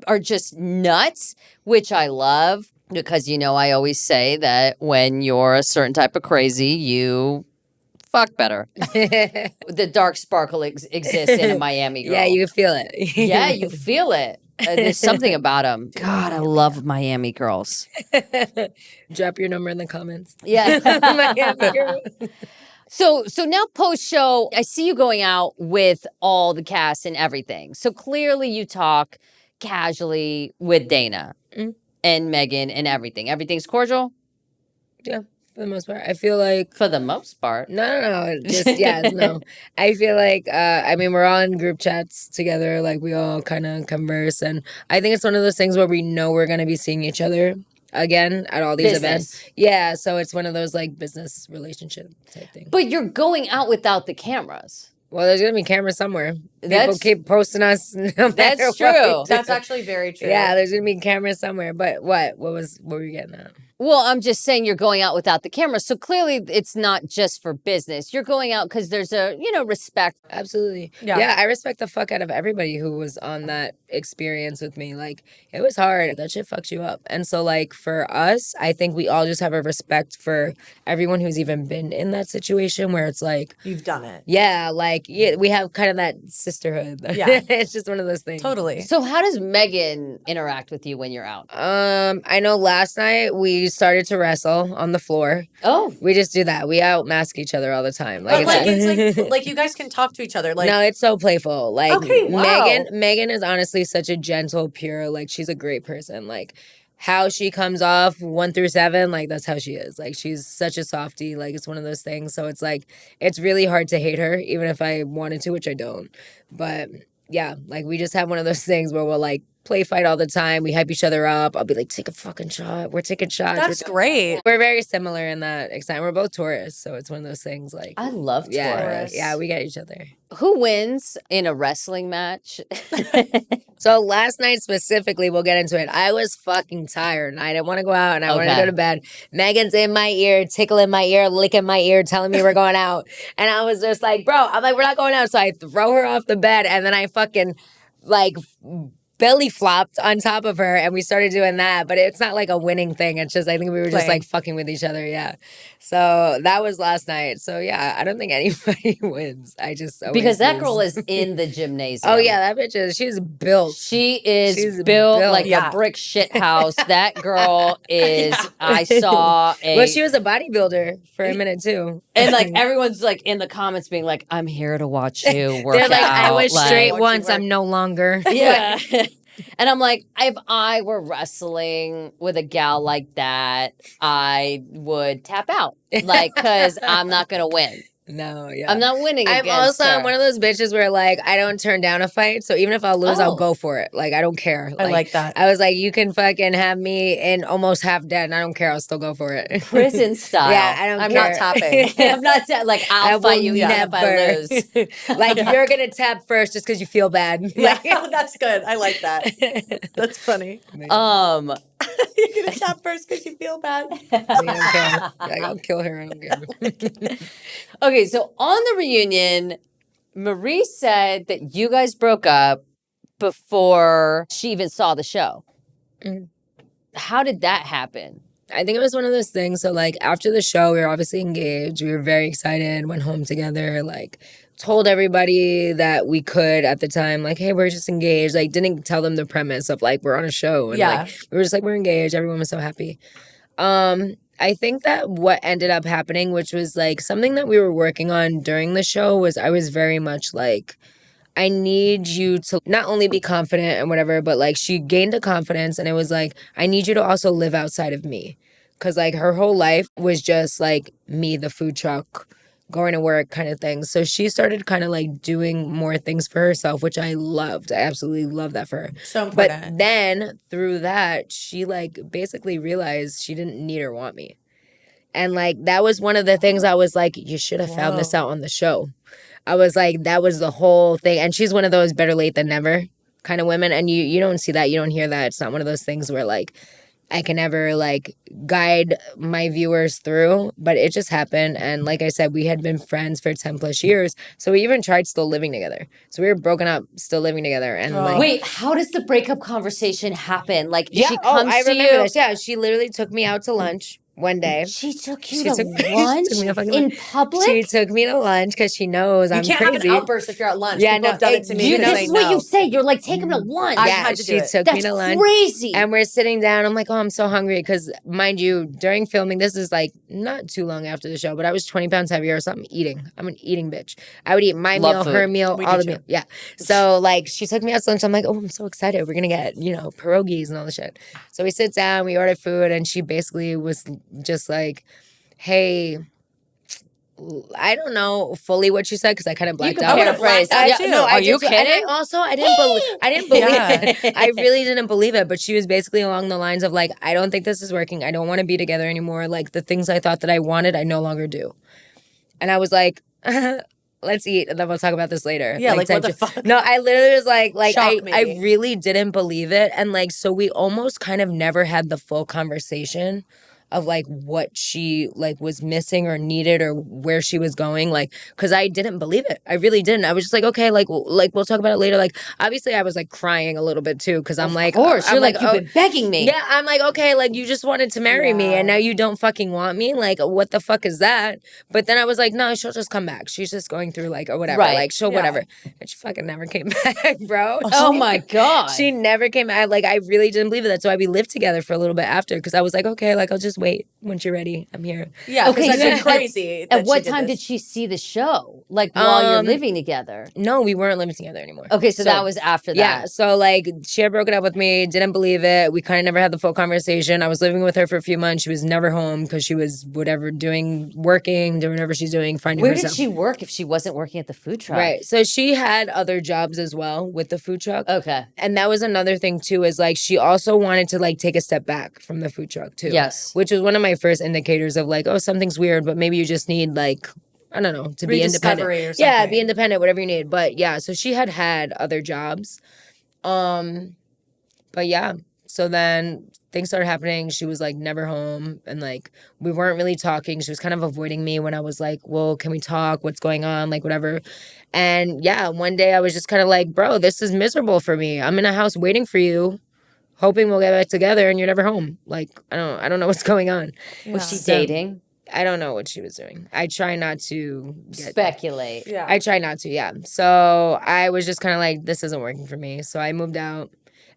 are just nuts, which I love because, I always say that when you're a certain type of crazy, you fuck better. The dark sparkle exists in a Miami girl. Yeah, you feel it. Yeah, you feel it. There's something about them. God, I love Miami girls. Drop your number in the comments. Yeah. Miami girl. So now post show, I see you going out with all the cast and everything. So clearly you talk casually with Dana and Megan and everything. Everything's cordial Yeah, for the most part. I feel like for the most part. no. Just no. I feel like we're all in group chats together, like we all kind of converse, and I think it's one of those things where we know we're gonna be seeing each other again at all these events. Business. Yeah, so it's one of those like business relationship type thing. But you're going out without the cameras. Well, there's gonna be cameras somewhere. People That's- keep posting us. No matter That's what true. we do. That's actually very true. Yeah, there's gonna be cameras somewhere. But what were you getting at? Well, I'm just saying you're going out without the camera. So clearly it's not just for business. You're going out because there's a, respect. Absolutely. Yeah. Yeah, I respect the fuck out of everybody who was on that experience with me. Like, it was hard. That shit fucks you up. And so, like, for us, I think we all just have a respect for everyone who's even been in that situation where it's like, You've done it. yeah, we have kind of that sisterhood. Yeah. It's just one of those things. Totally. So how does Megan interact with you when you're out? I know last night we started to wrestle on the floor. Oh, We just do that. We outmask each other all the time. But like it's it's like you guys can talk to each other. Like no, it's so playful. Like Okay, wow. Megan is honestly such a gentle, pure, like she's a great person. Like how she comes off 1 through 7, like that's how she is. Like she's such a softie. Like it's one of those things. So it's like it's really hard to hate her, even if I wanted to, which I don't. But yeah, like we just have one of those things where we'll like play fight all the time. We hype each other up. I'll be like, take a fucking shot. We're taking shots. that's great. We're very similar in that extent. We're both Taurus, so it's one of those things like I love Taurus. yeah, we get each other. Who wins in a wrestling match? So last night specifically, we'll get into it. I was fucking tired and I didn't want to go out and I wanted to Okay. go to bed. Megan's in my ear, tickling my ear, licking my ear, telling me we're going out. And I was just like, bro, I'm like, we're not going out. So I throw her off the bed and then I fucking like belly flopped on top of her and we started doing that. But it's not like a winning thing. It's just, I think we were just like fucking with each other. Yeah. So that was last night. So yeah, I don't think anybody wins. I just always Because that lose. girl is in the gymnasium. Oh yeah, that bitch is. She's built. She's built like a brick shit house. That girl is. I saw a. Well, she was a bodybuilder for a minute too, and like everyone's like in the comments being like, "I'm here to watch you work." They're like, out. "I was like, straight once. I'm no longer." Yeah. And I'm like, if I were wrestling with a gal like that, I would tap out, like, because I'm not gonna win. No, yeah. I'm not winning I'm against also her. one of those bitches where, like, I don't turn down a fight. So even if I'll lose, I'll go for it. Like, I don't care. I like that. I was like, you can fucking have me in almost half dead and I don't care. I'll still go for it. Prison style. Yeah, I don't I'm care. not tapping. I'm not like, I'll fight you even if I lose. Like, you're going to tap first just because you feel bad. Yeah, that's good. I like that. That's funny. You're gonna tap first because you feel bad. I don't care. Like, I'll kill her. I don't care. Okay, so on the reunion, Marie said that you guys broke up before she even saw the show. How did that happen? I think it was one of those things. So, like, after the show, we were obviously engaged. We were very excited, went home together, like, told everybody that we could at the time, like, hey, we're just engaged. Like, didn't tell them the premise of, like, we're on a show. And, like, we were just like, we're engaged. Everyone was so happy. I think that what ended up happening, which was, like, something that we were working on during the show, was I was very much like, I need you to not only be confident and whatever, but, like, she gained a confidence and it was like, I need you to also live outside of me. Because, like, her whole life was just, like, me, the food truck, going to work kind of thing. So she started kind of, like, doing more things for herself, which I loved. I absolutely love that for her. So important. But then through that, she, like, basically realized she didn't need or want me. And, like, that was one of the things I was like, you should have found this out on the show. I was like, that was the whole thing. And she's one of those better late than never kind of women. And you don't see that. You don't hear that. It's not one of those things where, like, I can ever, like, guide my viewers through. But it just happened. And like I said, we had been friends for 10 plus years. So we even tried still living together. So we were broken up, still living together. And like, wait, how does the breakup conversation happen? Like, yeah, she comes I to remember you. this. Yeah, she literally took me out to lunch one day. She took you She to took lunch me to fucking in lunch. public? She took me to lunch because she knows I'm You can't crazy. have an outburst if you're at lunch. Yeah, People have done it to me. You, because this they is what know. you say. You're like, take him to lunch. I've Yeah, had to do she it. took me That's to lunch. crazy. And we're sitting down. I'm like, oh, I'm so hungry. Because, mind you, during filming, this is like not too long after the show, but I was 20 pounds heavier, so I'm eating. I'm an eating bitch. I would eat my Love meal, food. her meal, We all do the too. meal. Yeah. So, like, she took me out to lunch. I'm like, oh, I'm so excited. We're going to get, pierogies and all the shit. So we sit down, we order food, and she basically was just like, hey, I don't know fully what she said because I kind of blacked out. paraphrase. I Yeah, no, are you And kidding? I didn't believe it. I really didn't believe it. But she was basically along the lines of like, I don't think this is working. I don't want to be together anymore. Like the things I thought that I wanted, I no longer do. And I was like, let's eat, and then we'll talk about this later. Yeah, like what the fuck? No, I literally was like Shock me. I really didn't believe it, and like so we almost kind of never had the full conversation of like what she like was missing or needed or where she was going, like because I didn't believe it. I really didn't. I was just like, okay, like we'll talk about it later. Like obviously I was like crying a little bit too because I'm like, Of course, I'm you're like, you've been begging me. Yeah, I'm like, okay, like you just wanted to marry me and now you don't fucking want me. Like what the fuck is that? But then I was like, no, she'll just come back. She's just going through like or whatever. Right. Like she'll whatever. And she fucking never came back, bro. Oh my God. She never came back. Like I really didn't believe it. So we lived together for a little bit after because I was like, okay, like I'll just wait once you're ready. I'm here. Yeah, Okay, because that's so- crazy. At what time did she see the show? Like while you're living together? No, we weren't living together anymore. Okay, so that was after that. Yeah, so like she had broken up with me, didn't believe it. We kind of never had the full conversation. I was living with her for a few months. She was never home because she was doing whatever she's doing, finding Where herself. did she work if she wasn't working at the food truck? Right. So she had other jobs as well with the food truck. Okay. And that was another thing too, is like she also wanted to like take a step back from the food truck too. Yes. Which was one of my first indicators of like, oh, something's weird, but maybe you just need like, I don't know, to be independent. Rediscovery or Yeah, something. be independent, whatever you need. But yeah, so she had other jobs. But yeah, so then things started happening. She was like never home, and like we weren't really talking. She was kind of avoiding me when I was like, well, can we talk? What's going on? Like whatever. And yeah, one day I was just kind of like, bro, this is miserable for me. I'm in a house waiting for you, hoping we'll get back together, and you're never home. Like I don't know what's going on. Was she dating? I don't know what she was doing. I try not to speculate. Yeah. I try not to, yeah. So I was just kind of like, this isn't working for me. So I moved out.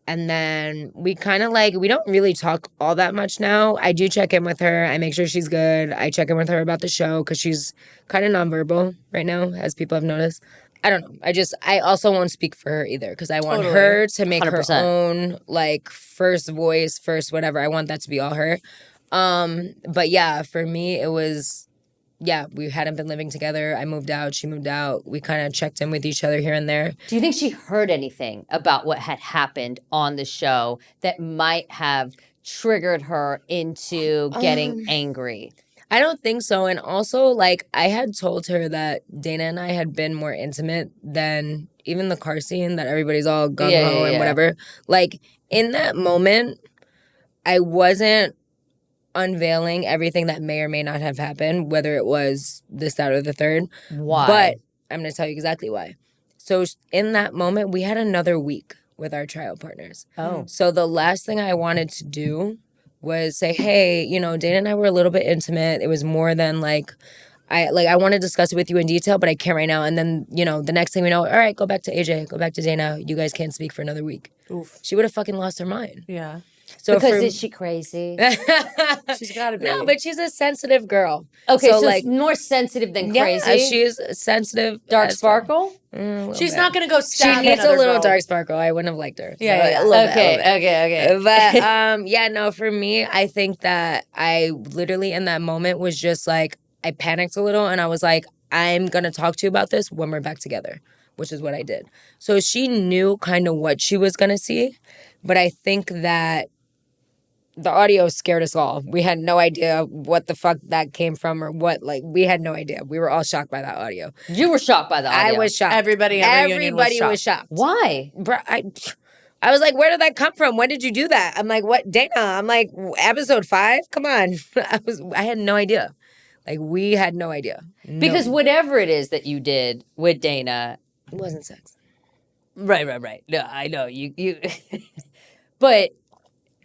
And then we kind of like, we don't really talk all that much now. I do check in with her. I make sure she's good. I check in with her about the show because she's kind of nonverbal right now, as people have noticed. I don't know. I also won't speak for her either because I want her to make 100%. her own, like, first voice, first whatever. I want that to be all her. But yeah, for me, it was... Yeah, we hadn't been living together. I moved out. She moved out. We kind of checked in with each other here and there. Do you think she heard anything about what had happened on the show that might have triggered her into getting angry? I don't think so. And also, like, I had told her that Dana and I had been more intimate than even the car scene that everybody's all gung-ho and whatever. Like, in that moment, I wasn't unveiling everything that may or may not have happened, whether it was this, that, or the third. Why? But I'm going to tell you exactly why. So in that moment, we had another week with our trial partners. Oh. So the last thing I wanted to do was say, hey, you know, Dana and I were a little bit intimate. It was more than like, I want to discuss it with you in detail, but I can't right now. And then, you know, the next thing we know, all right, go back to AJ, go back to Dana. You guys can't speak for another week. Oof. She would have fucking lost her mind. Yeah. So because is she crazy? She's got to be. No, but she's a sensitive girl. Okay, so like more sensitive than yeah, crazy. she's sensitive. Dark sparkle. She's not going to go stab She needs a another little girl. dark sparkle. I wouldn't have liked her. Yeah, a little bit, Okay. But yeah, no, for me, I think that I literally in that moment was just like, I panicked a little and I was like, I'm going to talk to you about this when we're back together, which is what I did. So she knew kind of what she was going to see, but I think that the audio scared us all. We had no idea what the fuck that came from or what, like, we had no idea. We were all shocked by that audio. You were shocked by the audio. I was shocked. Everybody was shocked. Why? Bro, I was like, where did that come from? When did you do that? I'm like, what, Dana? I'm like, episode 5? Come on. I had no idea. Like, we had no idea. Because whatever it is that you did with Dana, it wasn't sex. Right. No, I know you but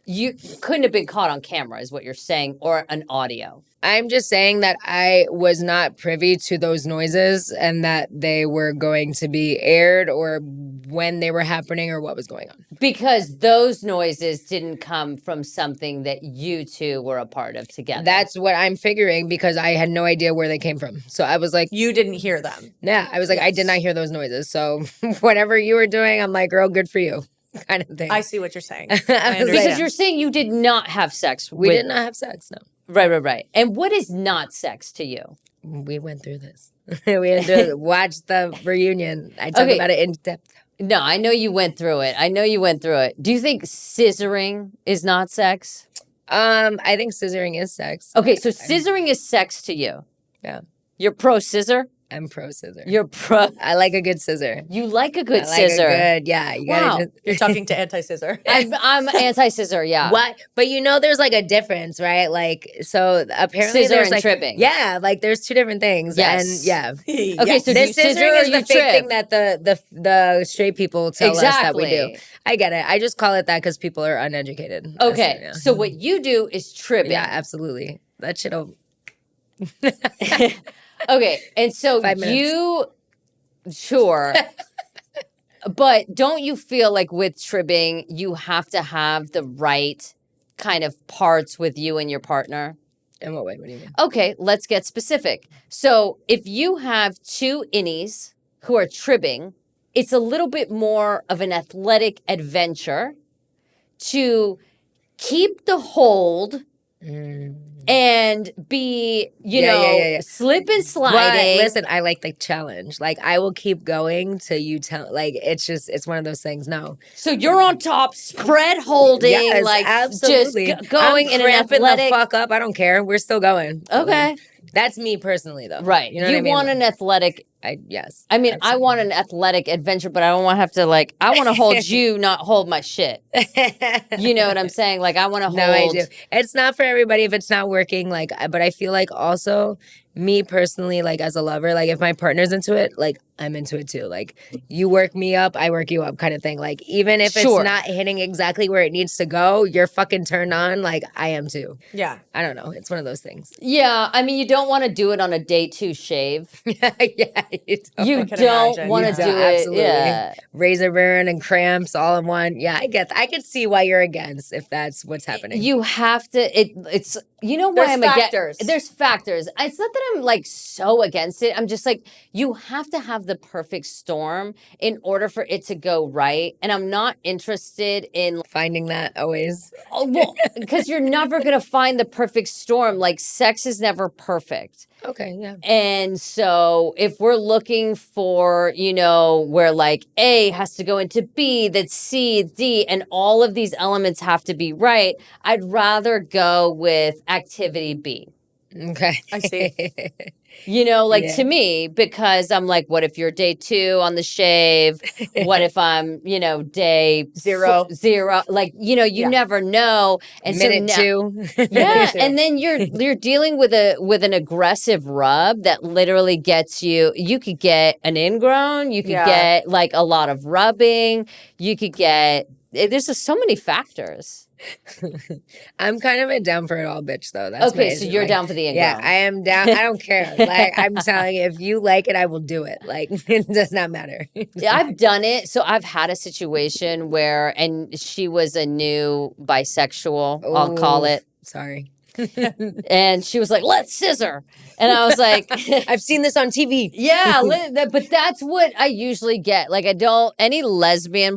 you couldn't have been caught on camera is what you're saying, or an audio. I'm just saying that I was not privy to those noises and that they were going to be aired or when they were happening or what was going on. Because those noises didn't come from something that you two were a part of together. That's what I'm figuring because I had no idea where they came from. So I was like... You didn't hear them. Yeah, I was like, I did not hear those noises. So whatever you were doing, I'm like, girl, good for you. Kind of thing. I see what you're saying. Because you're saying you did not have sex. We did not have sex, no. Right. And what is not sex to you? We went through this. We went through it. Watch the reunion. I talk about it in depth. No, I know you went through it. Do you think scissoring is not sex? I think scissoring is sex. Okay, so scissoring is sex to you. Yeah. You're pro scissor? I'm pro scissor. You're pro. I like a good scissor. You like a good scissor. Yeah. Wow. You're talking to anti-scissor. I'm anti-scissor, yeah. What? But you know there's like a difference, right? Like, so apparently Scissor there's and like... tripping. Yeah, like there's two different things. Yes. And yeah. Okay, so do you the scissor scissoring or is you the fake trip? thing that the straight people tell us that we do. Exactly. I get it. I just call it that because people are uneducated. Okay, so what you do is tripping. Yeah, absolutely. That shit'll... Okay, and so 5 minutes. Sure. But don't you feel like with tribbing, you have to have the right kind of parts with you and your partner? In what way? What do you mean? Okay, let's get specific. So if you have two innies who are tribbing, it's a little bit more of an athletic adventure to keep the hold and be, you know, slip and sliding. But listen, I like the challenge. Like, I will keep going till you tell. Like, it's one of those things. No. So you're on top, spread holding, Yes, like absolutely. just going I'm in an cramping athletic. the fuck up. I don't care. We're still going. Okay. That's me personally, though. Right. You know what I mean? want an athletic Yes. I mean, I absolutely. want an athletic adventure, but I don't want to have to I want to hold you, not hold my shit. You know what I'm saying? Like, I want to hold. No, I do. It's not for everybody if it's not working. But I feel like also me personally, like as a lover, like if my partner's into it, like I'm into it too. Like you work me up, I work you up, kind of thing. Like even if Sure. it's not hitting exactly where it needs to go, you're fucking turned on. Like I am too. Yeah. I don't know. It's one of those things. Yeah, I mean, you don't want to do it on a day 2 shave. Yeah, You can don't imagine, want to yeah. do it. Absolutely. Yeah. Razor burn and cramps all in one. Yeah, I could see why you're against if that's what's happening. You have to. It's you know why There's I'm factors. against. There's factors. It's not that I'm like so against it. I'm just like you have to have the perfect storm in order for it to go right. And I'm not interested in Finding that always. because you're never gonna find the perfect storm. Like sex is never perfect. Okay, yeah. And so if we're looking for, where like A has to go into B, that's C, D, and all of these elements have to be right, I'd rather go with activity B. Okay. I see. Yeah. To me, because I'm like, what if you're day 2 on the shave? What if I'm, day 0? Like, you Yeah. never know. And Minute so 2. yeah, too. and then you're dealing with an aggressive rub that literally gets you. You could get an ingrown. You could Yeah. get like a lot of rubbing. You could get. There's just so many factors. I'm kind of a down for it all bitch though. That's Okay, my so issue. you're Like, down for the ingrown. Yeah, I am down. I don't care. Like I'm telling you, if you like it, I will do it. Like it does not matter. Yeah, I've done it. So I've had a situation where, and she was a new bisexual, I'll call Ooh, it. Sorry. And she was like, let's scissor. And I was like, I've seen this on TV. yeah, but that's what I usually get. Like, any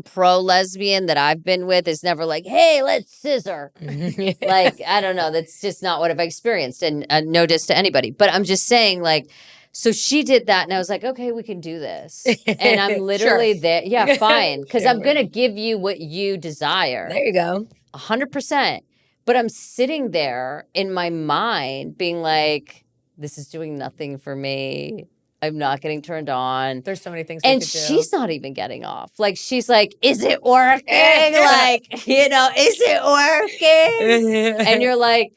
pro lesbian that I've been with is never like, hey, let's scissor. Like, I don't know. That's just not what I've experienced. And no diss to anybody. But I'm just saying, like, so she did that. And I was like, okay, we can do this. And I'm literally there. Yeah, fine. Because I'm going to give you what you desire. There you go. 100%. But I'm sitting there in my mind being like, this is doing nothing for me. I'm not getting turned on. There's so many things And we could do. she's not even getting off. Like, she's like, is it working? Like, is it working? And you're like,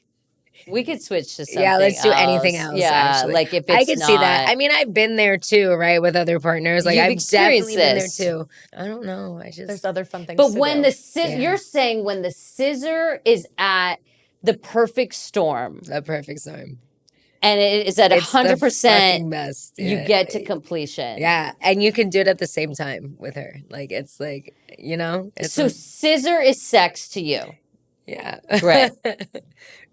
we could switch to something Yeah, let's do else. anything else. Yeah, actually. like if it's I could see that. not- I mean, I've been there too, right, with other partners. Like You've I've experienced definitely this. been there too. I don't know. There's other fun things But to when do. you're saying when the scissor is at the perfect storm, the perfect storm. and it is at It's the 100%, fucking best. you Yeah. get to completion. Yeah, and you can do it at the same time with her. Like it's like it's So scissor is sex to you. yeah. Right.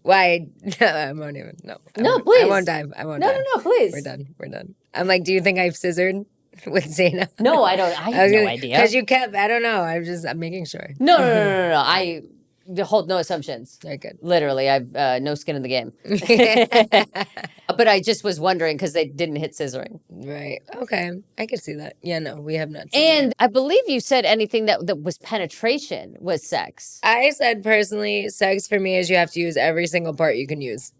Why? No, I won't even. No. No, I please. won't dive. I won't No, dive. no, please. We're done. We're done. I'm like, do you think I've scissored with Zaina? No, I don't. I have no idea. Because you kept. I don't know. I'm making sure. No. I hold no assumptions. Very good. Literally, I've no skin in the game. But I just was wondering because they didn't hit scissoring. Right. Okay. I could see that. Yeah. No, we have not. Scissored. And I believe you said anything that was penetration was sex. I said personally, sex for me is you have to use every single part you can use,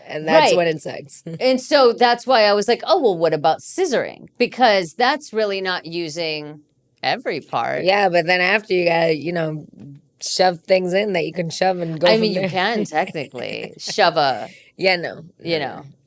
and that's Right. when it's sex. And so that's why I was like, oh, well, what about scissoring? Because that's really not using every part. Yeah, but then after you gotta, shove things in that you can shove and go. I from mean, there. you can technically shove a, Yeah, no.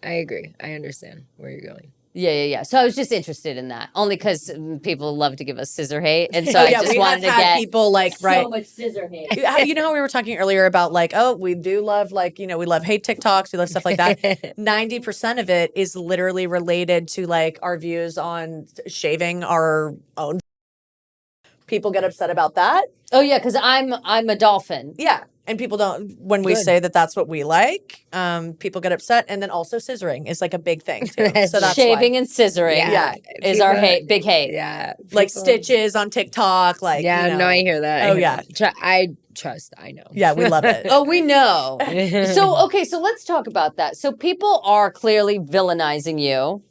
I agree. I understand where you're going. Yeah. So I was just interested in that, only because people love to give us scissor hate, and so Oh, I yeah, just we wanted to have had get people like right. so much scissor hate. You know how we were talking earlier about like, oh, we do love like, we love hate TikToks, we love stuff like that. 90% of it is literally related to like our views on shaving our own. People get upset about that. Oh yeah, because I'm a dolphin. Yeah. And people don't, when we Good. say that that's what we like, people get upset. And then also scissoring is like a big thing too. So that's Shaving why. and scissoring Yeah. is our People- big hate. Yeah. Like people- stitches on TikTok. Like, Yeah, no, I hear that. I Oh, hear yeah. that. I trust. I know. Yeah, we love it. Oh, we know. So let's talk about that. So people are clearly villainizing you.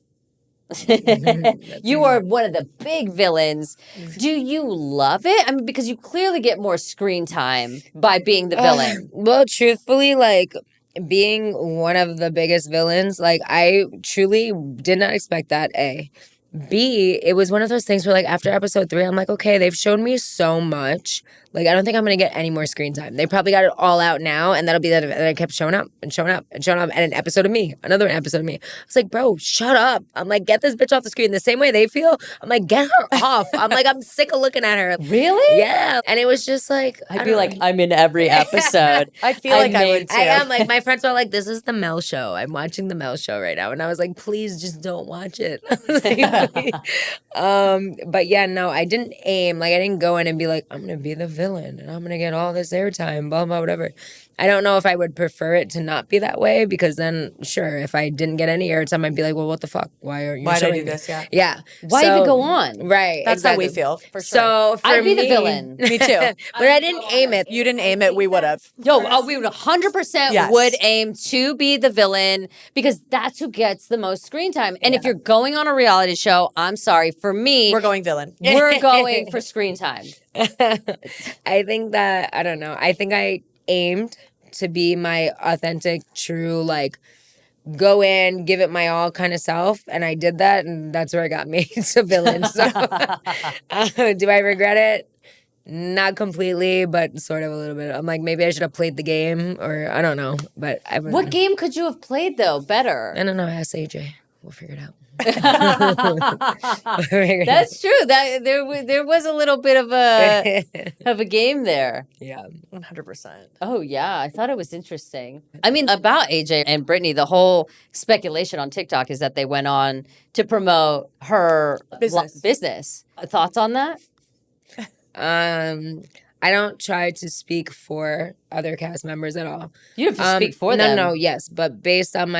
You are one of the big villains. Do you love it? I mean, because you clearly get more screen time by being the villain. Well, truthfully, like being one of the biggest villains, like I truly did not expect that. B, it was one of those things where, like, after episode 3, I'm like, okay, they've shown me so much. Like, I don't think I'm going to get any more screen time. They probably got it all out now, and that'll be that. And I kept showing up and showing up and showing up. And an episode of me, another episode of me. I was like, bro, shut up. I'm like, get this bitch off the screen. The same way they feel, I'm like, get her off. I'm like, I'm sick of looking at her. Really? Yeah. And it was just like, I'd be like, I'm in every episode. I feel like I would too. I am. Like, my friends were like, this is the Mel show. I'm watching the Mel show right now. And I was like, please just don't watch it. But yeah, no, I didn't aim. Like, I didn't go in and be like, I'm going to be the villain and I'm going to get all this airtime, blah, blah, whatever. I don't know if I would prefer it to not be that way, because then, sure, if I didn't get any airtime, I'd be like, well, what the fuck? Why aren't you Why'd I showing do me? this? Yeah. Yeah. Why So- even go on? Right. That's exactly. how we feel, for sure. So for I'd be the me- villain. Me too. But I didn't aim it. You didn't aim it, we would have. Yo, we would 100% Yes. would aim to be the villain, because that's who gets the most screen time. And if you're going on a reality show, I'm sorry, for me, We're going villain. we're going for screen time. I think that, I don't know. I think I aimed to be my authentic, true, like, go in, give it my all kind of self. And I did that, and that's where it got me to villain. So, do I regret it? Not completely, but sort of a little bit. I'm like, maybe I should have played the game, or I don't know. But I would. What game could you have played, though, better? I don't know. Ask AJ. We'll figure it out. That's true. That there was a little bit of a game there. Yeah. 100%. Oh yeah, I thought it was interesting. I mean, about AJ and Brittany, the whole speculation on TikTok is that they went on to promote her business. Thoughts on that? I don't try to speak for other cast members at all. You don't have to speak for them. No, yes, but based on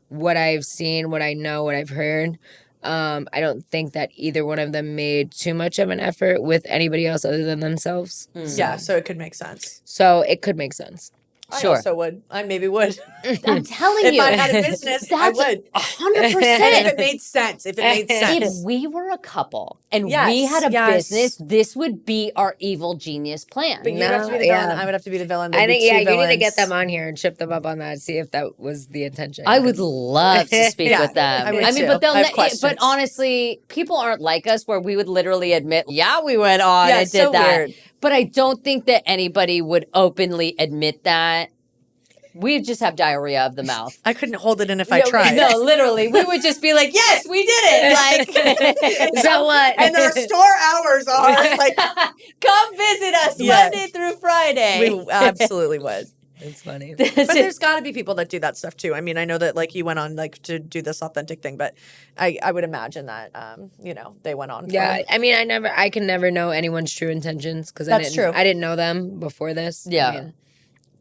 what I've seen, what I know, what I've heard, I don't think that either one of them made too much of an effort with anybody else other than themselves. Yeah, so it could make sense. So it could make sense. Sure. I also would. I maybe would. I'm telling If you, I had a business, I would. 100%. If it made sense. If it made sense. If we were a couple and we Yes, had a yes. business, this would be our evil genius plan. But you'd have to be the yeah. villain. I would have to be the villain. I There'd be think, yeah, two you need to get villains. them on here and trip them up on that, see if that was the intention. I would love to speak Yeah, with them. I would mean, too. but they'll. I have But questions. honestly, people aren't like us, where we would literally admit, "Yeah, we went on Yeah, and it's did so that." weird. But I don't think that anybody would openly admit that. We just have diarrhea of the mouth. I couldn't hold it in if I tried. No, literally, we would just be like, "Yes, we did it!" Like, So what? And their store hours are like, come visit us Yeah. Monday through Friday. we absolutely would. It's funny. But there's got to be people that do that stuff too. I mean, I know that like you went on like to do this authentic thing, but I would imagine that they went on. For Yeah, it. I mean, I can never know anyone's true intentions because That's true. I didn't know them before this. Yeah. I mean,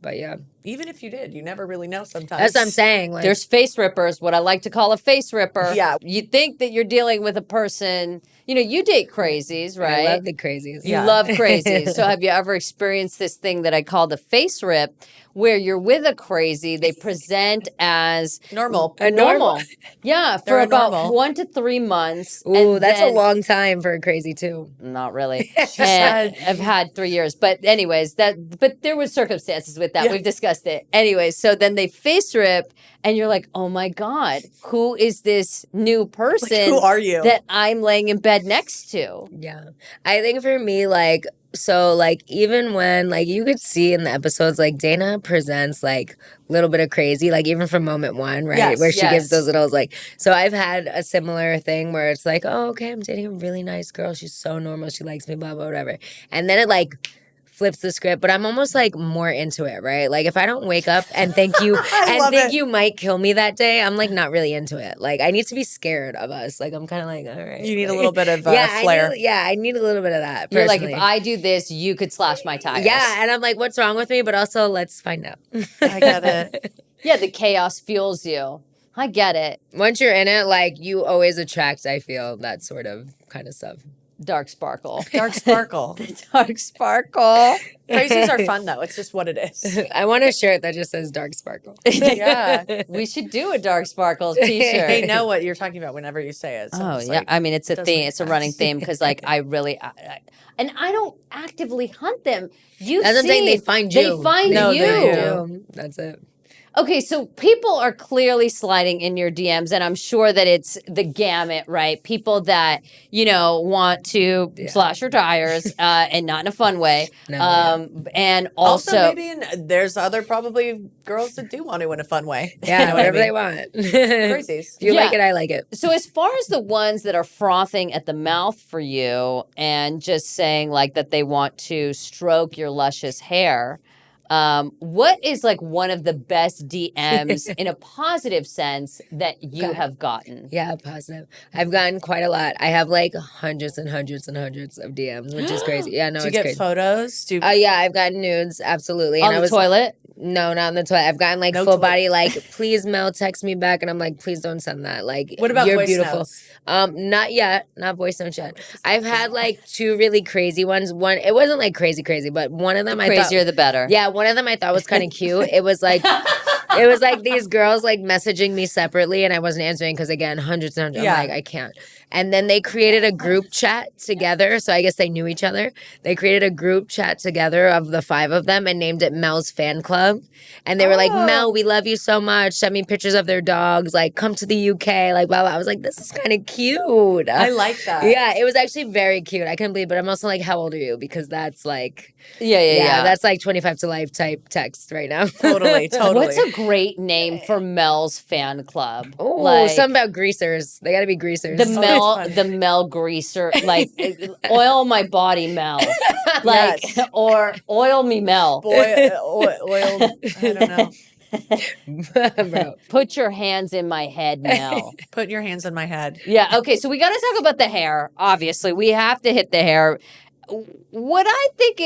but yeah, Even if you did, you never really know sometimes. that's what I'm saying. Like, There's face rippers, what I like to call a face ripper. Yeah. You think that you're dealing with a person, you date crazies, right? I love the crazies. You love crazies. So have you ever experienced this thing that I call the face rip, where you're with a crazy, they present as normal. normal. Yeah, for They're about normal. 1 to 3 months. Ooh, and that's a then- long time for a crazy too. Not really. And I've had 3 years. But anyways, but there were circumstances with that. Yeah. We've discussed it. Anyways, so then they face rip and you're like, oh my God, who is this new person Who are you? that I'm laying in bed next to? Yeah. I think for me, even when, you could see in the episodes, Dana presents, a little bit of crazy, even from moment one, right? Yes, where she yes. gives those little, so I've had a similar thing where it's oh, okay, I'm dating a really nice girl. She's so normal. She likes me, blah, blah, whatever. And then it, flips the script, but I'm almost more into it, right? If I don't wake up and think you love it. you might kill me that day, I'm not really into it. I need to be scared of us. I'm kind of all right. You need a little bit of yeah, flair. I need a little bit of that. You're like, personally. if I do this, you could slash my tires. Yeah, and I'm like, what's wrong with me? But also, let's find out. I get it. Yeah, the chaos fuels you. I get it. Once you're in it, you always attract, I feel, that sort of kind of stuff. Dark sparkle. Dark sparkle. Dark sparkle. Crazies are fun though. It's just what it is. I want a shirt that just says dark sparkle. Yeah. We should do a dark sparkles t-shirt. They know what you're talking about whenever you say it. So Oh it's yeah, I mean it's a does theme. make It's a running sense. theme because I really, and I don't actively hunt them. You That's see, the thing, they find you. They find No, you. they do. That's it. Okay, so people are clearly sliding in your DMs, and I'm sure that it's the gamut, right? People that, want to slash your tires and not in a fun way. And also maybe there's other probably girls that do want to in a fun way. Yeah, whatever they want. Crazies. If you like it, I like it. So as far as the ones that are frothing at the mouth for you and just saying like that they want to stroke your luscious hair, what is like one of the best DMs in a positive sense that you have gotten? Yeah, positive. I've gotten quite a lot. I have like hundreds and hundreds and hundreds of DMs, which is crazy. Yeah, no, Do you it's get crazy. Photos? Yeah, I've gotten nudes, absolutely. On the toilet? No, not on the toilet. I've gotten like full body, like, please Mel, text me back, and I'm like, please don't send that. Like, what about you're voice beautiful. Notes? Not yet, not voice notes yet. I've had like 2 really crazy ones. One, it wasn't like crazy, but one of them The I thought crazier the better. Yeah, one of them I thought was kind of cute. It was like these girls like messaging me separately, and I wasn't answering because again, hundreds and hundreds. I'm like, I can't. And then they created a group chat together. So I guess they knew each other. They created a group chat together of the 5 of them and named it Mel's Fan Club. And they were like, Mel, we love you so much. Send me pictures of their dogs. Like, come to the UK. Like, blah, blah. I was like, this is kind of cute. I like that. Yeah, it was actually very cute. I couldn't believe it. But I'm also like, how old are you? Because that's like... Yeah. That's like 25 to life type text right now. Totally. What's a great name for Mel's Fan Club? Oh, something about greasers. They got to be greasers. The Mel greaser, like oil my body Mel, like or oil me Mel. Oil. I don't know. Bro. Put your hands in my head, Mel. Put your hands on my head. Yeah. Okay. So we got to talk about the hair. Obviously, we have to hit the hair. What I think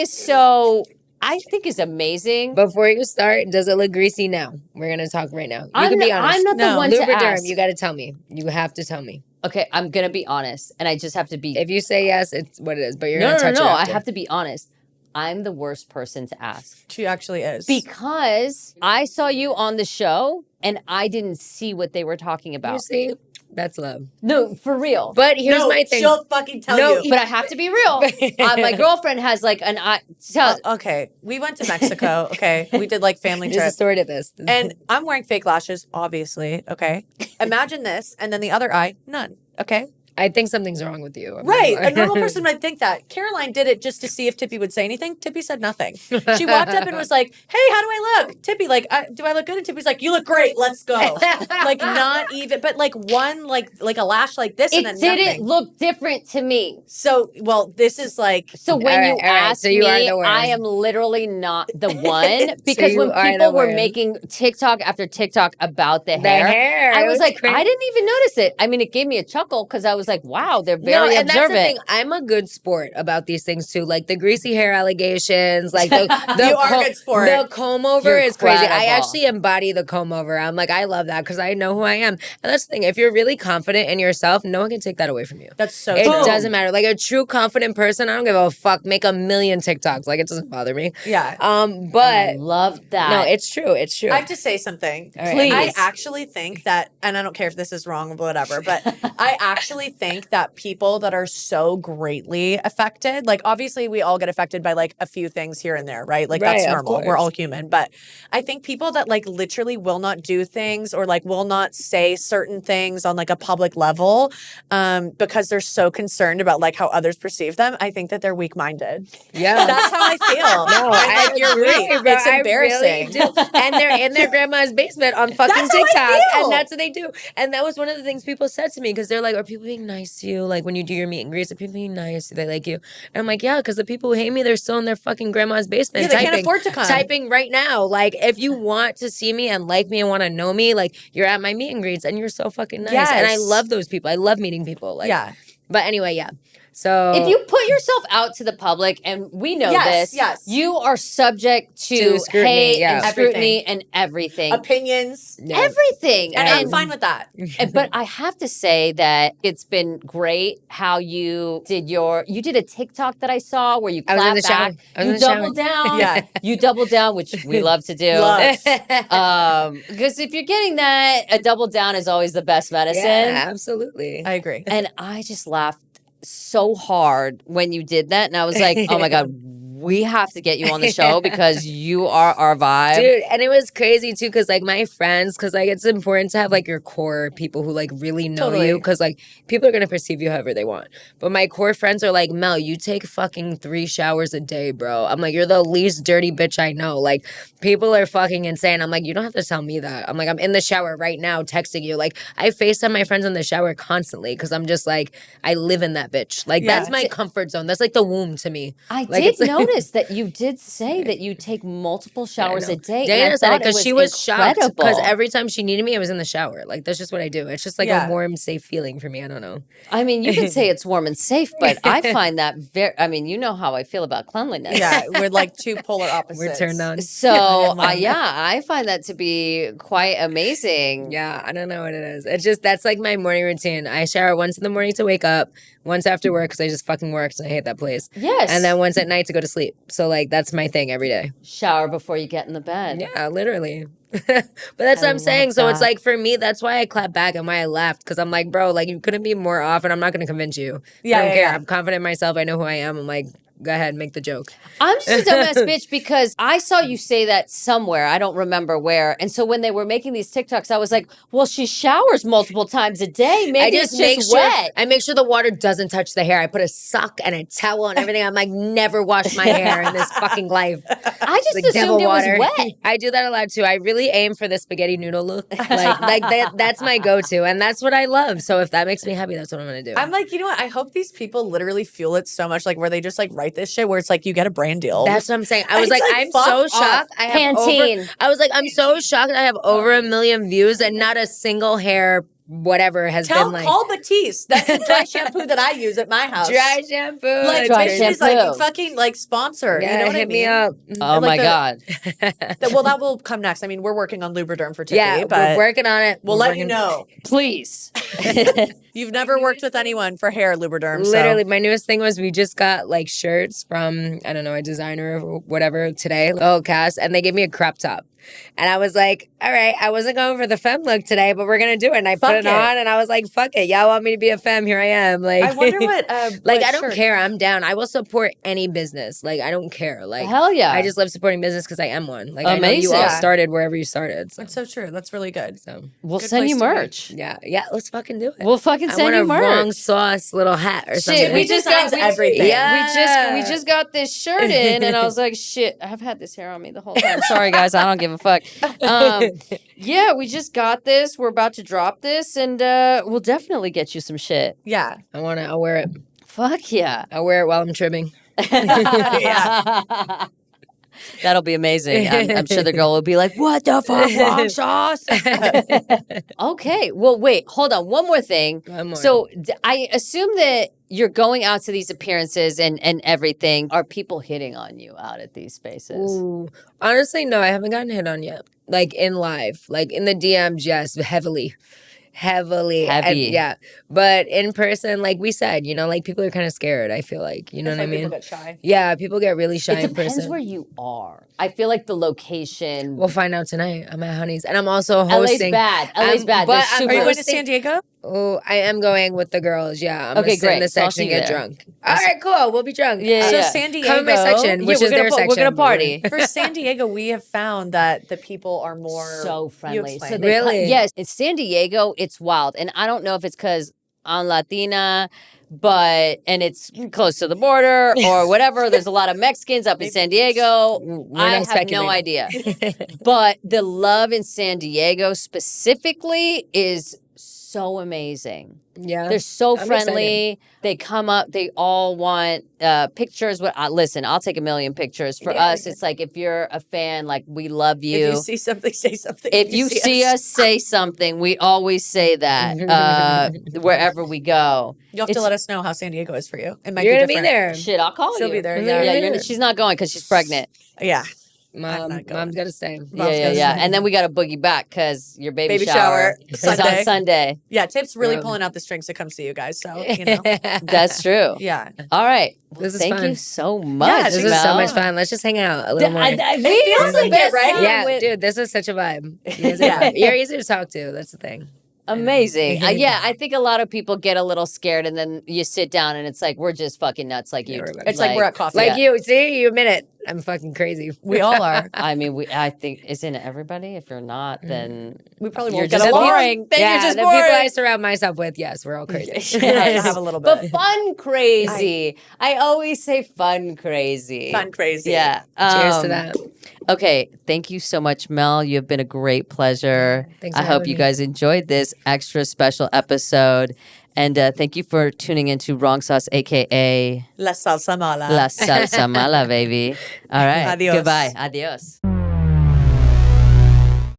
is amazing. Before you start, does it look greasy now? We're gonna talk right now. You can be honest. I'm not the one to Lubriderm, ask. you got to tell me. You have to tell me. Okay, I'm gonna be honest, and I just have to be. If you say yes, it's what it is. But you're gonna touch it No. after. I have to be honest. I'm the worst person to ask. She actually is. Because I saw you on the show, and I didn't see what they were talking about. You see, that's love. No, for real. But here's my thing. She'll fucking tell you. But I have to be real. My girlfriend has like an eye. Okay, we went to Mexico. Okay, we did like family There's a trip. story to this. And I'm wearing fake lashes, obviously. Okay, imagine this, and then the other eye, none. Okay. I think something's wrong with you. Right. A normal person might think that. Caroline did it just to see if Tippy would say anything. Tippy said nothing. She walked up and was like, hey, how do I look? Tippy, like, do I look good? And Tippy's like, you look great. Let's go. Like, not even, but like one, like a lash like this and then It didn't nothing. look different to me. So, well, this is like. So when you ask so you are me, the worst. I am literally not the one. Because you when are people the were worst. making TikTok after TikTok about the hair, I it was like, crazy. I didn't even notice it. I mean, it gave me a chuckle because I was like, wow, they're very and observant. that's the thing. I'm a good sport about these things too. Like the greasy hair allegations, like the You are a good sport. The comb over You're is crazy. I incredible. actually embody the comb over. I'm like, I love that because I know who I am. And that's the thing. If you're really confident in yourself, no one can take that away from you. That's so It true. doesn't matter. Like a true confident person, I don't give a fuck. Make 1,000,000 TikToks. Like it doesn't bother me. Yeah. I But love that. no, it's true. It's true. I have to say something. All right. Please. I actually think that, and I don't care if this is wrong or whatever, but I actually think that people that are so greatly affected, like obviously we all get affected by like a few things here and there, right? Like that's Right, of normal. We're course. all human. But I think people that like literally will not do things or like will not say certain things on like a public level because they're so concerned about like how others perceive them, I think that they're weak-minded. Yeah. That's how I feel. No, I you're agree, right. bro. It's embarrassing. I really do. And they're in their grandma's basement on fucking That's how I TikTok. feel. And that's what they do. And that was one of the things people said to me because they're like, are people being nice to you? Like when you do your meet and greets, are people being nice? Do they like you? And I'm like, yeah, because the people who hate me, they're still in their fucking grandma's basement. Yeah, they typing, can't afford to come. Typing right now. Like if you want to see me and like me and want to know me, like you're at my meet and greets and you're so fucking nice. Yes. And I love those people. I love meeting people. Like, Yeah. But anyway, yeah. So if you put yourself out to the public, and we know Yes, this, yes. you are subject to scrutiny, hate yeah. and scrutiny and everything. Opinions. Yeah. Everything. And I'm fine with that. But I have to say that it's been great how you did a TikTok that I saw where you I was in clap the shower. back, I was you in the shower. double down, Yeah. you double down, which we love to do. Love. Because if you're getting that, a double down is always the best medicine. Yeah, absolutely. I agree. And I just laughed so hard when you did that, and I was like, oh my god. we have to get you on the show because you are our vibe. Dude, and it was crazy too, because like my friends, because like it's important to have like your core people who like really know you, because like people are gonna perceive you however they want. But my core friends are like, Mel, you take fucking 3 showers a day, bro. I'm like, you're the least dirty bitch I know. Like, people are fucking insane. I'm like, you don't have to tell me that. I'm like, I'm in the shower right now texting you. Like, I FaceTime my friends in the shower constantly because I'm just like, I live in that bitch. Like, that's my comfort zone. That's like the womb to me. I like, did notice that you did say that you take multiple showers a day. Dana said it because she was shocked because incredible. every time she needed me, I was in the shower. Like, that's just what I do. It's just like a warm, safe feeling for me. I don't know. I mean, you can say it's warm and safe, but I find that very, I mean, you know how I feel about cleanliness. Yeah, we're like two polar opposites. We're turned on. So, I find that to be quite amazing. Yeah, I don't know what it is. It's just, that's like my morning routine. I shower once in the morning to wake up, once after work because I just fucking worked and I hate that place. Yes. And then once at night to go to sleep. So, like, that's my thing every day. Shower before you get in the bed. Yeah, literally. But that's what I'm saying. So it's like, for me, that's why I clap back and why I laughed. Because I'm like, bro, like, you couldn't be more off and I'm not going to convince you. I don't care. I'm confident in myself. I know who I am. I'm like, go ahead, make the joke. I'm just a dumbass bitch because I saw you say that somewhere. I don't remember where. And so when they were making these TikToks, I was like, well, she showers multiple times a day. Maybe it's just wet. I make sure the water doesn't touch the hair. I put a sock and a towel and everything. I'm like, never wash my hair in this fucking life. I just like assumed it was wet. I do that a lot too. I really aim for the spaghetti noodle look. That's my go-to. And that's what I love. So if that makes me happy, that's what I'm going to do. I'm like, you know what? I hope these people literally fuel it so much, like where they just like write this shit where it's like you get a brand deal. That's what I'm saying. I was like, I'm so shocked. Pantene. I was like, I'm so shocked I have over 1 million views and not a single hair whatever has been like. Call Batiste. That's the dry shampoo that I use at my house. Dry shampoo. Like, dry she's shampoo. like, fucking like sponsor. Yeah, you know what hit I mean? me up. Oh my God. Well, that will come next. I mean, we're working on Lubriderm for Tiffy, Yeah, but we're working on it. we'll let you know. Please. You've never worked with anyone for hair Lubriderm. Literally, my newest thing was we just got like shirts from, I don't know, a designer or whatever today, the whole cast, and they gave me a crop top. And I was like, all right, I wasn't going for the femme look today, but we're going to do it. And I put it on and I was like, fuck it. Y'all want me to be a femme? Here I am. Like, I wonder what, like, I don't care. I'm down. I will support any business. Like, I don't care. Like, Hell yeah. I just love supporting business because I am one. Like, I know you Amazing. all started wherever you started. So. That's so true. That's really good. So We'll Good send you place to be. merch. yeah, let's fucking do it. We'll fucking I send want you a merch. wrong sauce little hat or something. Shit, we just got everything. Yeah. We just got this shirt in, and I was like, shit, I've had this hair on me the whole time. Sorry, guys, I don't give a fuck. Yeah, we just got this. We're about to drop this, and we'll definitely get you some shit. Yeah. I'll wear it. Fuck yeah. I'll wear it while I'm trimming. Yeah. That'll be amazing. I'm sure the girl will be like, what the fuck, wrong sauce? Okay. Well, wait, hold on. One more thing. One more. So I assume that you're going out to these appearances and everything. Are people hitting on you out at these spaces? Ooh. Honestly, no, I haven't gotten hit on yet. Like in live, like in the DMs, yes, heavily. Heavy. And, yeah. But in person, like we said, you know, like people are kind of scared, I feel like. You know what I mean? People get shy. Yeah, people get really shy It in person. depends where you are. I feel like the location. We'll find out tonight. I'm at Honey's. And I'm also LA's hosting. bad. LA's bad. But They're I'm super- Are you going to hosting- San Diego? Oh, I am going with the girls. Yeah. I'm Okay, gonna sit in great. the So I'll section see and you get there. drunk. All right, cool. We'll be drunk. Yeah, So yeah. San Diego. Come in my section, Yeah, which we're is their gonna section. We're gonna party. For San Diego, we have found that the people are more So friendly. You So explain. they Really? yes, it's San Diego. It's wild, and I don't know if it's because I'm Latina, and it's close to the border or whatever. There's a lot of Mexicans up in San Diego. I not have speculating. no idea, but the love in San Diego specifically is so amazing. Yeah. They're so I'm friendly. They come up. They all want pictures. Listen, I'll take 1 million pictures. For us, it's like if you're a fan, like we love you. If you see something, say something. If you see us, say something. We always say that wherever we go. You'll have to let us know how San Diego is for you. It might You're be going to be different. there. Shit, I'll call She'll you. be there, Yeah, yeah. she's not going because she's pregnant. Yeah. Mom's got to stay. Yeah. And then we got to boogie back because your baby shower is on Sunday. Yeah, Tip's really pulling out the strings to come see you guys. So, you know. That's true. Yeah. All right. This is Thank fun. you so much. Yeah, This is Mel. so much fun. Let's just hang out a little more. We feels had the like it, best right? time Yeah, with- dude, this is such a vibe. Yeah. You're easy to talk to. That's the thing. Amazing. Yeah, I think a lot of people get a little scared and then you sit down and it's like, we're just fucking nuts like you. It's like we're at coffee. Like you, see, you admit it. I'm fucking crazy. We all are. I mean, I think, isn't it everybody? If you're not, then We probably You're won't get just along. boring. Then yeah, you're just the boring. people I surround myself with, yes, we're all crazy. Have a little bit. But fun crazy. I always say fun crazy. Fun crazy. Yeah. Cheers to that. Okay. Thank you so much, Mel. You have been a great pleasure. Thanks I for hope having you me. guys enjoyed this extra special episode. And thank you for tuning into Wrong Sauce, a.k.a. La salsa mala. La Salsa Mala, baby. All right. Adios. Goodbye. Adios.